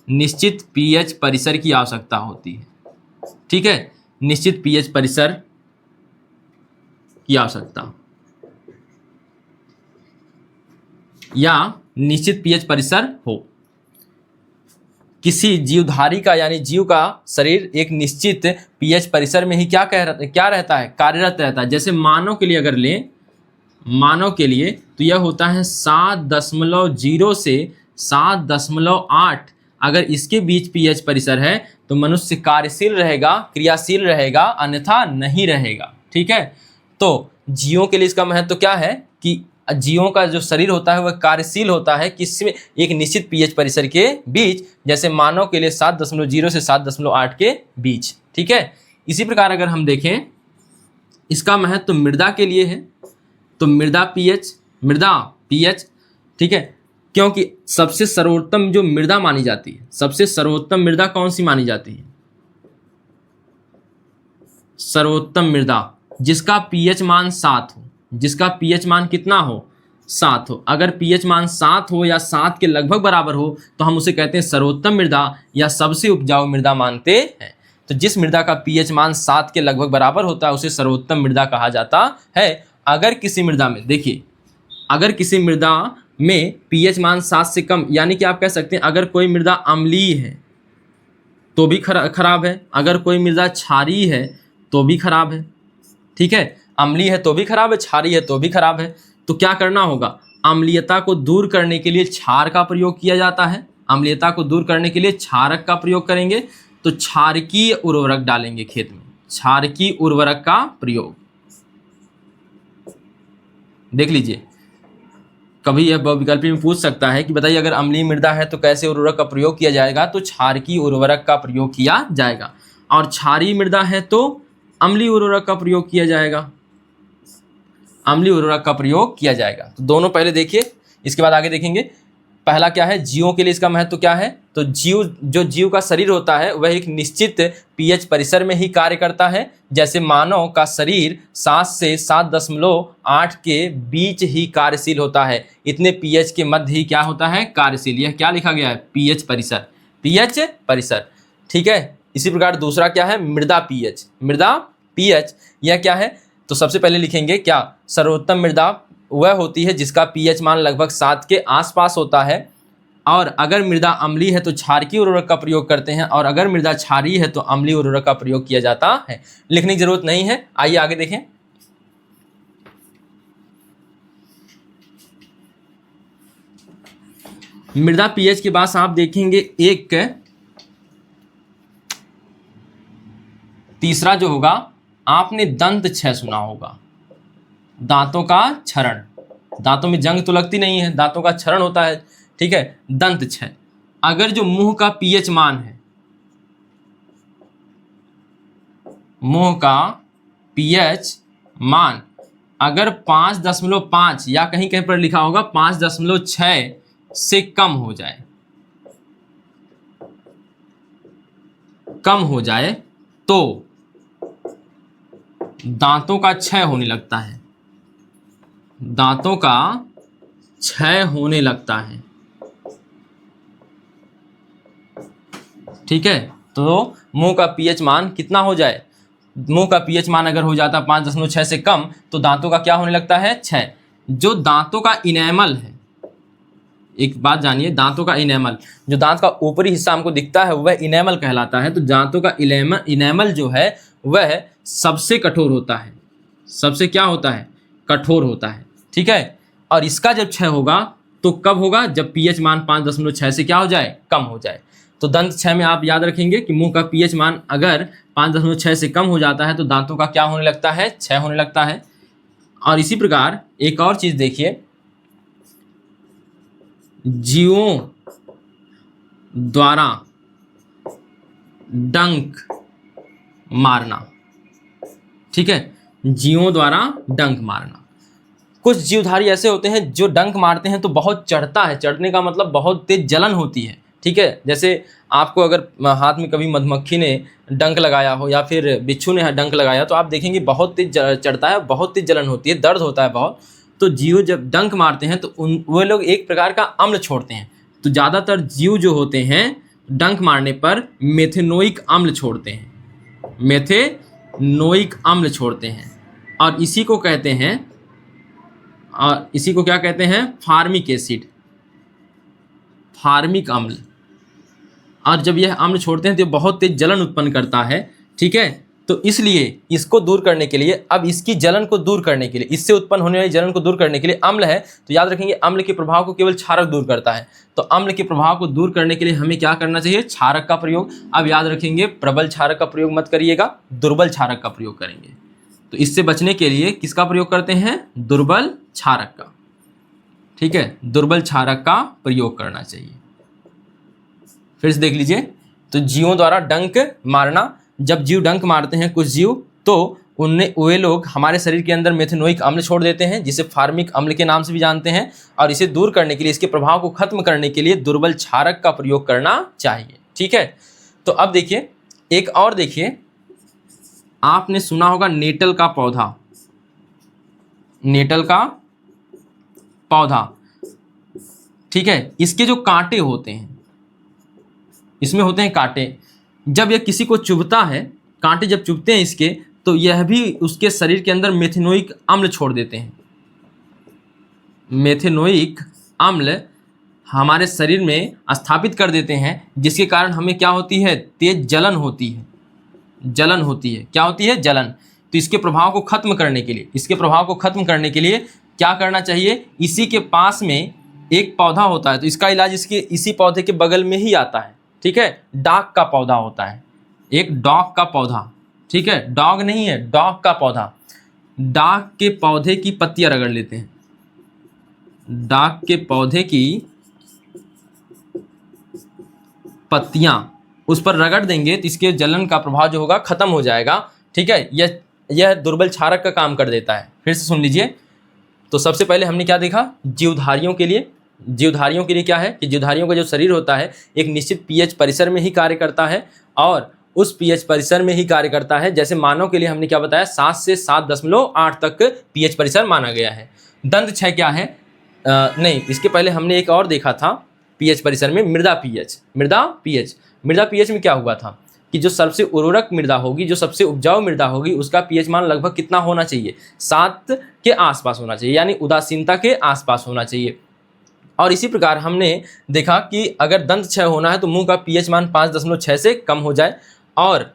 निश्चित पीएच परिसर की आवश्यकता होती है। ठीक है, निश्चित पीएच परिसर की आवश्यकता, या निश्चित पीएच परिसर हो। किसी जीवधारी का यानी जीव का शरीर एक निश्चित पीएच परिसर में ही क्या रहता है? कार्यरत रहता है। जैसे मानव के लिए अगर लें, मानव के लिए तो यह होता है 7.0 से 7.8। अगर इसके बीच पीएच परिसर है तो मनुष्य कार्यशील रहेगा, क्रियाशील रहेगा, अन्यथा नहीं रहेगा। ठीक है, तो जीवों के लिए इसका महत्व क्या है कि जीवों का जो शरीर होता है वह कार्यशील होता है किसमें? एक निश्चित पीएच परिसर के बीच। जैसे मानव के लिए 7.0 से 7.8 के बीच। ठीक है, इसी प्रकार अगर हम देखें इसका महत्व मृदा के लिए है। तो मृदा पीएच, ठीक है, क्योंकि सबसे सर्वोत्तम जो मृदा मानी जाती है, सबसे सर्वोत्तम मृदा कौन सी मानी जाती है? सर्वोत्तम मृदा जिसका पीएच मान 7 हो, जिसका पीएच मान कितना हो? 7 हो। अगर पीएच मान 7 हो या 7 के लगभग बराबर हो तो हम उसे कहते हैं सर्वोत्तम मृदा या सबसे उपजाऊ मृदा मानते हैं। तो जिस मृदा का पीएच मान 7 के लगभग बराबर होता है उसे सर्वोत्तम मृदा कहा जाता है। अगर किसी मृदा में, देखिए, अगर किसी मृदा में पीएच मान 7 से कम, यानी कि आप कह सकते हैं अगर कोई मृदा अम्लीय है तो भी खराब है, अगर कोई मृदा क्षारीय है तो भी खराब है। ठीक है, अम्लीय है तो भी खराब है, क्षारीय है तो भी खराब है। तो क्या करना होगा? अम्लीयता को दूर करने के लिए क्षार का प्रयोग किया जाता है। अम्लीयता को दूर करने के लिए क्षारक का प्रयोग करेंगे। तो क्षारकीय उर्वरक डालेंगे खेत में, क्षारकीय उर्वरक का प्रयोग। देख लीजिए, कभी यह बहुविकल्पी में पूछ सकता है कि बताइए अगर अम्लीय मृदा है तो कैसे उर्वरक का प्रयोग किया जाएगा? तो क्षारकीय उर्वरक का प्रयोग किया जाएगा। और क्षारीय मृदा है तो अम्लीय उर्वरक का प्रयोग किया जाएगा, अम्लीय उर्वरक का प्रयोग किया जाएगा। तो दोनों पहले देखिए, इसके बाद आगे देखेंगे। पहला क्या है? जीवों के लिए इसका महत्व क्या है? तो जीव का शरीर होता है वह एक निश्चित पीएच परिसर में ही कार्य करता है। जैसे मानव का शरीर 7 से 7.8 के बीच ही कार्यशील होता है। इतने पीएच के मध्य ही क्या होता है? कार्यशील। यह क्या लिखा गया है? पीएच परिसर, पीएच परिसर। ठीक है, इसी प्रकार दूसरा क्या है? मृदा पीएच। मृदा पीएच यह क्या है? तो सबसे पहले लिखेंगे क्या? सर्वोत्तम मृदा वह होती है जिसका पीएच मान लगभग 7 के आसपास होता है। और अगर मृदा अम्लीय है तो क्षारकीय उर्वरक का प्रयोग करते हैं, और अगर मृदा क्षारीय है तो अम्लीय उर्वरक का प्रयोग किया जाता है। लिखने की जरूरत नहीं है। आइए आगे देखें। मृदा पीएच के बाद आप देखेंगे एक तीसरा जो होगा, आपने दंत क्षय सुना होगा, दांतों का क्षरण। दांतों में जंग तो लगती नहीं है, दांतों का क्षरण होता है। ठीक है, दंत क्षय। अगर जो मुंह का पीएच मान है, मुंह का पीएच मान अगर 5.5 या कहीं कहीं पर लिखा होगा 5.6 से कम हो जाए, कम हो जाए तो दांतों का क्षय होने लगता है, दांतों का क्षय होने लगता है। ठीक है, तो मुंह का पीएच मान कितना हो जाए? मुंह का पीएच मान अगर हो जाता 5.6 से कम तो दांतों का क्या होने लगता है? क्षय। जो दांतों का इनेमल है, एक बात जानिए, दांतों का इनेमल, जो दांत का ऊपरी हिस्सा हमको दिखता है वह इनेमल कहलाता है। तो दांतों का इनेमल जो है वह सबसे कठोर होता है, सबसे क्या होता है, कठोर होता है, ठीक है। और इसका जब क्षय होगा तो कब होगा, जब पीएच मान 5.6 से क्या हो जाए, कम हो जाए। तो दंत क्षय में आप याद रखेंगे कि मुंह का पीएच मान अगर 5.6 से कम हो जाता है तो दांतों का क्या होने लगता है, क्षय होने लगता है। और इसी प्रकार एक और चीज देखिए, जीवों द्वारा डंक मारना, ठीक है, जीवों द्वारा डंक मारना। कुछ जीवधारी ऐसे होते हैं जो डंक मारते हैं तो बहुत चढ़ता है, चढ़ने का मतलब बहुत तेज जलन होती है, ठीक है। जैसे आपको अगर हाथ में कभी मधुमक्खी ने डंक लगाया हो या फिर बिच्छू ने डंक लगाया तो आप देखेंगे बहुत तेज चढ़ता है, बहुत तेज जलन होती है, दर्द होता है बहुत। तो जीव जब डंक मारते हैं तो वो लोग एक प्रकार का अम्ल छोड़ते हैं। तो ज़्यादातर जीव जो होते हैं डंक मारने पर मेथेनोइक अम्ल छोड़ते हैं, मेथेनोइक अम्ल छोड़ते हैं। और इसी को कहते हैं, और इसी को क्या कहते हैं, फार्मिक एसिड, फार्मिक अम्ल। और जब यह अम्ल छोड़ते हैं तो बहुत तेज जलन उत्पन्न करता है, ठीक है। तो इसलिए इसको दूर करने के लिए, अब इसकी जलन को दूर करने के लिए, इससे उत्पन्न होने वाली जलन को दूर करने के लिए अम्ल है, तो याद रखेंगे अम्ल के प्रभाव को केवल क्षारक दूर करता है। तो अम्ल के प्रभाव को दूर करने के लिए हमें क्या करना चाहिए, क्षारक का प्रयोग। अब याद रखेंगे प्रबल क्षारक का प्रयोग मत करिएगा, दुर्बल क्षारक का प्रयोग करेंगे। तो इससे बचने के लिए किसका प्रयोग करते हैं, दुर्बल क्षारक का, ठीक है, दुर्बल क्षारक का प्रयोग करना चाहिए। फिर से देख लीजिए, तो जीवों द्वारा डंक मारना, जब जीव डंक मारते हैं कुछ जीव तो उनने वे लोग हमारे शरीर के अंदर मेथेनोइक अम्ल छोड़ देते हैं, जिसे फार्मिक अम्ल के नाम से भी जानते हैं। और इसे दूर करने के लिए, इसके प्रभाव को खत्म करने के लिए दुर्बल क्षारक का प्रयोग करना चाहिए, ठीक है। तो अब देखिए एक और देखिए, आपने सुना होगा नेटल का पौधा, नेटल का पौधा, ठीक है। इसके जो कांटे होते हैं, इसमें होते हैं कांटे, जब यह किसी को चुभता है, कांटे जब चुभते हैं इसके, तो यह भी उसके शरीर के अंदर मेथेनोइक अम्ल छोड़ देते हैं। मेथेनोइक अम्ल हमारे शरीर में स्थापित कर देते हैं, जिसके कारण हमें क्या होती है, तेज जलन होती है, जलन होती है, क्या होती है, जलन। तो इसके प्रभाव को खत्म करने के लिए, इसके प्रभाव को खत्म करने के लिए क्या करना चाहिए, इसी के पास में एक पौधा होता है, तो इसका इलाज इसके इसी पौधे के बगल में ही आता है, ठीक है। डॉग का पौधा होता है, एक डॉग का पौधा, ठीक है, डॉग नहीं है, डॉग का पौधा। डॉग के पौधे की पत्तियां रगड़ लेते हैं, डॉग के पौधे की पत्तियां उस पर रगड़ देंगे तो इसके जलन का प्रभाव जो होगा खत्म हो जाएगा, ठीक है। यह दुर्बल क्षारक का काम कर देता है। फिर से सुन लीजिए, तो सबसे पहले हमने क्या देखा, जीवधारियों के लिए, जीवधारियों के लिए क्या है कि जीवधारियों का जो शरीर होता है एक निश्चित पीएच परिसर में ही कार्य करता है, और उस पीएच परिसर में ही कार्य करता है। जैसे मानव के लिए हमने क्या बताया, 7 से 7.8 तक पीएच परिसर माना गया है। दंत क्षय क्या है, नहीं, इसके पहले हमने एक और देखा था पीएच परिसर में, मृदा पीएच। मृदा पीएच में क्या हुआ था कि जो सबसे उर्वरक मृदा होगी, जो सबसे उपजाऊ मृदा होगी, उसका पीएच मान लगभग कितना होना चाहिए, 7 के आसपास होना चाहिए, यानी उदासीनता के आसपास होना चाहिए। और इसी प्रकार हमने देखा कि अगर दंत क्षय होना है तो मुंह का पीएच मान 5.6 से कम हो जाए, और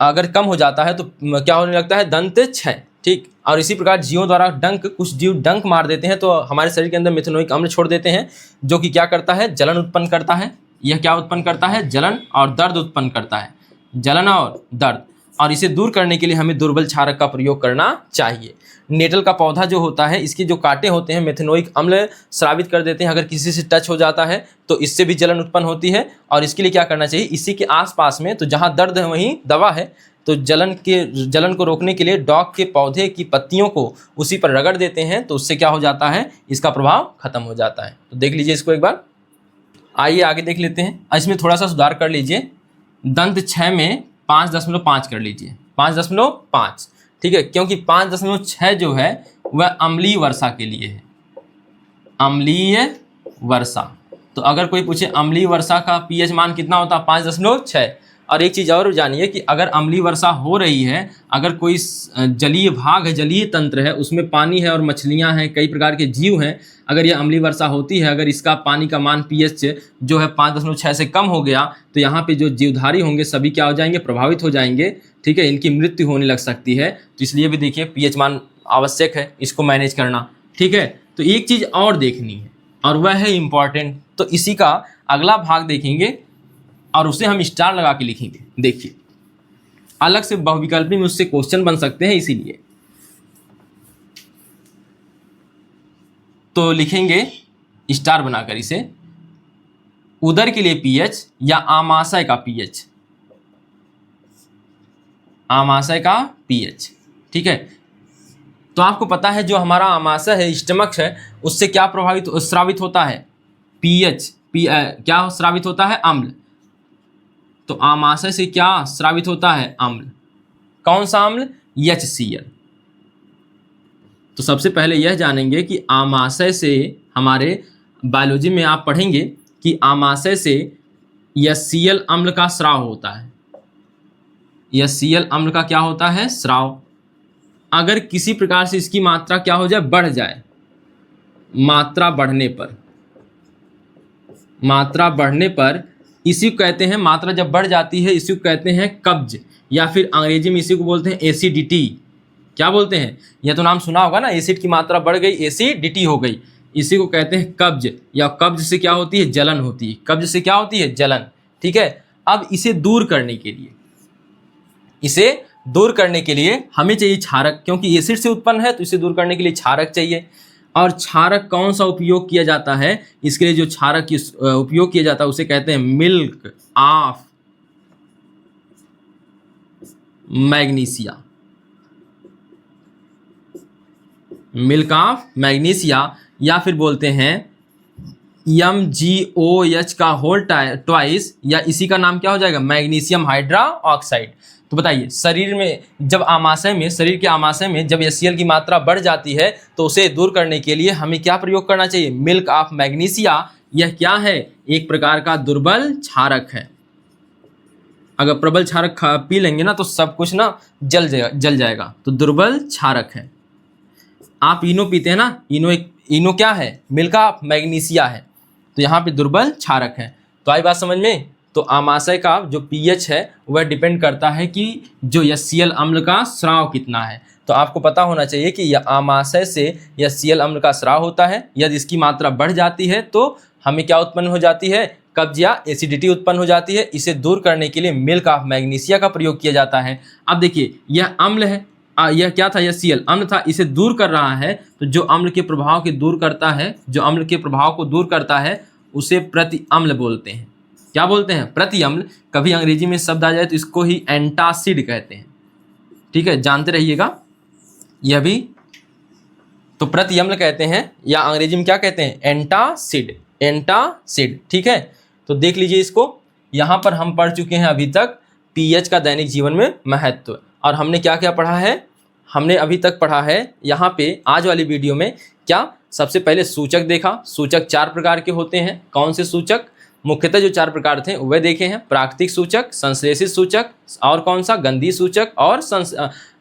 अगर कम हो जाता है तो क्या होने लगता है, दंत क्षय, ठीक। और इसी प्रकार जीवों द्वारा डंक, कुछ जीव डंक मार देते हैं तो हमारे शरीर के अंदर मेथेनोइक अम्ल छोड़ देते हैं, जो कि क्या करता है, जलन उत्पन्न करता है। यह क्या उत्पन्न करता है, जलन और दर्द उत्पन्न करता है, जलन और दर्द। और इसे दूर करने के लिए हमें दुर्बल क्षारक का प्रयोग करना चाहिए। नेटल का पौधा जो होता है, इसके जो कांटे होते हैं मेथेनोइक अम्ल स्रावित कर देते हैं, अगर किसी से टच हो जाता है तो इससे भी जलन उत्पन्न होती है। और इसके लिए क्या करना चाहिए, इसी के आसपास में, तो जहाँ दर्द है वहीं दवा है, तो जलन को रोकने के लिए डॉग के पौधे की पत्तियों को उसी पर रगड़ देते हैं, तो उससे क्या हो जाता है, इसका प्रभाव खत्म हो जाता है। तो देख लीजिए इसको एक बार, आइए आगे देख लेते हैं। इसमें थोड़ा सा सुधार कर लीजिए, दंत क्षय में 5.5 कर लीजिए, 5.5, ठीक है, क्योंकि 5.6 जो है वह अम्लीय वर्षा के लिए है, अम्लीय वर्षा। तो अगर कोई पूछे अम्लीय वर्षा का पीएच मान कितना होता है, 5.6, और एक चीज़ और जानिए कि अगर अम्लीय वर्षा हो रही है, अगर कोई जलीय भाग है, जलीय तंत्र है, उसमें पानी है और मछलियां हैं, कई प्रकार के जीव हैं, अगर ये अम्लीय वर्षा होती है, अगर इसका पानी का मान pH जो है 5.6 से कम हो गया, तो यहाँ पे जो जीवधारी होंगे सभी क्या हो जाएंगे, प्रभावित हो जाएंगे। ठीक है, इनकी मृत्यु होने लग सकती है। तो इसलिए भी देखिए pH मान आवश्यक है, इसको मैनेज करना। ठीक है, तो एक चीज़ और देखनी है और वह है इम्पॉर्टेंट, तो इसी का अगला भाग देखेंगे और उसे हम स्टार लगा के लिखेंगे। देखिए, अलग से बहुविकल्पी में उससे क्वेश्चन बन सकते हैं, इसीलिए तो लिखेंगे स्टार बनाकर इसे। उदर के लिए pH या आमाशय का pH, आमाशय का pH। ठीक है, तो आपको पता है जो हमारा आमाशय है, स्टमक है, उससे क्या स्रावित होता है, pH। क्या स्रावित होता है, अम्ल। तो आमाशय से क्या स्रावित होता है, अम्ल। कौन सा अम्ल, HCl। तो सबसे पहले यह जानेंगे कि आमाशय से, हमारे बायोलॉजी में आप पढ़ेंगे कि आमाशय से HCl अम्ल का स्राव होता है। HCl अम्ल का क्या होता है, स्राव। अगर किसी प्रकार से इसकी मात्रा क्या हो जाए, बढ़ जाए, मात्रा बढ़ने पर इसी को कहते हैं, मात्रा जब बढ़ जाती है इसी को कहते हैं कब्ज, या फिर अंग्रेजी में इसी को बोलते हैं एसिडिटी। क्या बोलते हैं, यह तो नाम सुना होगा ना, एसिड की मात्रा बढ़ गई, एसिडिटी हो गई, इसी को कहते हैं कब्ज। या कब्ज से क्या होती है, जलन होती है। कब्ज से क्या होती है, जलन। ठीक है, अब इसे दूर करने के लिए हमें चाहिए क्षारक, क्योंकि एसिड से उत्पन्न है तो इसे दूर करने के लिए क्षारक चाहिए। और क्षारक कौन सा उपयोग किया जाता है, इसके लिए जो क्षारक उपयोग किया जाता है उसे कहते हैं milk of magnesia. Milk of magnesia, या फिर बोलते हैं MgOH का होल ट्वाइस, या इसी का नाम क्या हो जाएगा, मैग्नीशियम हाइड्रोक्साइड। तो बताइए, शरीर में जब शरीर के आमाशय में जब HCl की मात्रा बढ़ जाती है तो उसे दूर करने के लिए हमें क्या प्रयोग करना चाहिए, मिल्क ऑफ मैग्नीशिया। यह क्या है, एक प्रकार का दुर्बल क्षारक है। अगर प्रबल क्षारक पी लेंगे ना तो सब कुछ ना जल जाएगा, तो दुर्बल क्षारक है। आप इनो पीते हैं ना, इनो क्या है, मिल्क ऑफ मैग्नीशिया है, तो यहाँ पे दुर्बल क्षारक है। तो आई बात समझ में। तो आमाशय का जो pH है वह डिपेंड करता है कि जो HCl अम्ल का स्राव कितना है। तो आपको पता होना चाहिए कि यह आमाशय से HCl अम्ल का स्राव होता है। यदि इसकी मात्रा बढ़ जाती है तो हमें क्या उत्पन्न हो जाती है, कब्ज या एसिडिटी उत्पन्न हो जाती है। इसे दूर करने के लिए मिल्क ऑफ मैग्नीशिया का प्रयोग किया जाता है। अब देखिए, यह अम्ल है, यह क्या था, HCl अम्ल था, इसे दूर कर रहा है। तो जो अम्ल के प्रभाव के दूर करता है, जो अम्ल के प्रभाव को दूर करता है उसे प्रति अम्ल बोलते हैं। क्या बोलते हैं, प्रति अम्ल। कभी अंग्रेजी में शब्द आ जाए तो इसको ही एंटासिड कहते हैं। ठीक है, जानते रहिएगा यह भी। तो प्रति अम्ल कहते हैं, या अंग्रेजी में क्या कहते हैं, एंटासिड, एंटासिड। ठीक है, तो देख लीजिए इसको। यहाँ पर हम पढ़ चुके हैं अभी तक pH का दैनिक जीवन में महत्व, और हमने क्या क्या पढ़ा है, हमने अभी तक पढ़ा है यहाँ पे आज वाली वीडियो में क्या, सबसे पहले सूचक देखा। सूचक 4 प्रकार के होते हैं। कौन से सूचक, मुख्यतः जो 4 प्रकार थे वह देखे हैं, प्राकृतिक सूचक, संश्लेषित सूचक, और कौन सा, गंधी सूचक,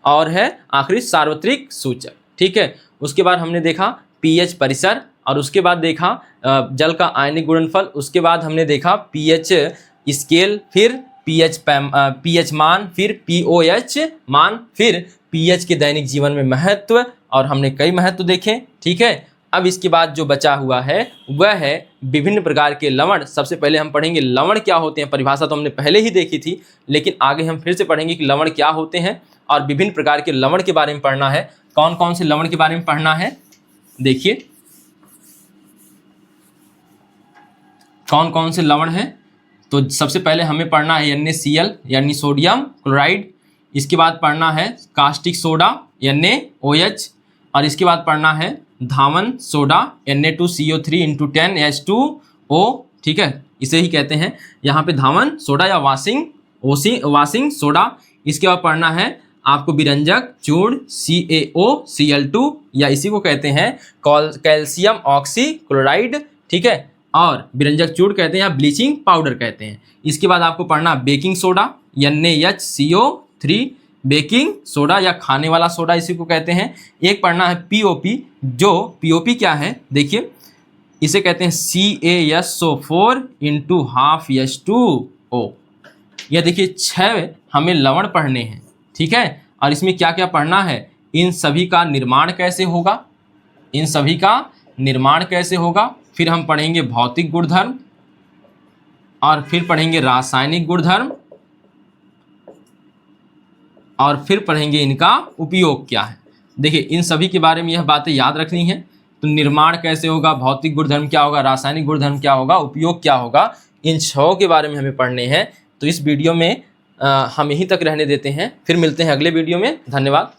और है आखिरी सार्वत्रिक सूचक। ठीक है, उसके बाद हमने देखा pH परिसर, और उसके बाद देखा जल का आयनिक गुणनफल, उसके बाद हमने देखा pH स्केल, फिर pH मान, फिर pOH मान, फिर pH के दैनिक जीवन में महत्व, और हमने कई महत्व देखे। ठीक है, अब इसके बाद जो बचा हुआ है वह है विभिन्न प्रकार के लवण। सबसे पहले हम पढ़ेंगे लवण क्या होते हैं। परिभाषा तो हमने पहले ही देखी थी, लेकिन आगे हम फिर से पढ़ेंगे कि लवण क्या होते हैं, और विभिन्न प्रकार के लवण के बारे में पढ़ना है। कौन कौन से लवण के बारे में पढ़ना है, देखिए कौन कौन से लवण हैं। तो सबसे पहले हमें पढ़ना है NaCl यानी सोडियम क्लोराइड। इसके बाद पढ़ना है कास्टिक सोडा NaOH, और इसके बाद पढ़ना है धावन सोडा Na2CO3 × 10H2O। ठीक है, इसे ही कहते हैं यहाँ पे धावन सोडा या वाशिंग सोडा। इसके बाद पढ़ना है आपको विरंजक चूर्ण CaOCl2, या इसी को कहते हैं कैल्शियम ऑक्सीक्लोराइड। ठीक है, और विरंजक चूर्ण कहते हैं या ब्लीचिंग पाउडर कहते हैं। इसके बाद आपको पढ़ना baking soda NaHCO3, baking soda या खाने वाला सोडा इसी को कहते हैं। एक पढ़ना है POP, जो POP क्या है देखिए, इसे कहते हैं CaSO4 × ½ H2O। यह देखिए 6 हमें लवण पढ़ने हैं, ठीक है। और इसमें क्या क्या पढ़ना है, इन सभी का निर्माण कैसे होगा, इन सभी का निर्माण कैसे होगा, फिर हम पढ़ेंगे भौतिक गुणधर्म और फिर पढ़ेंगे रासायनिक गुणधर्म और फिर पढ़ेंगे इनका उपयोग क्या है। देखिए इन सभी के बारे में यह बातें याद रखनी है। तो निर्माण कैसे होगा, भौतिक गुणधर्म क्या होगा, रासायनिक गुणधर्म क्या होगा, उपयोग क्या होगा, इन 6 के बारे में हमें पढ़ने हैं। तो इस वीडियो में हम यहीं तक रहने देते हैं, फिर मिलते हैं अगले वीडियो में। धन्यवाद।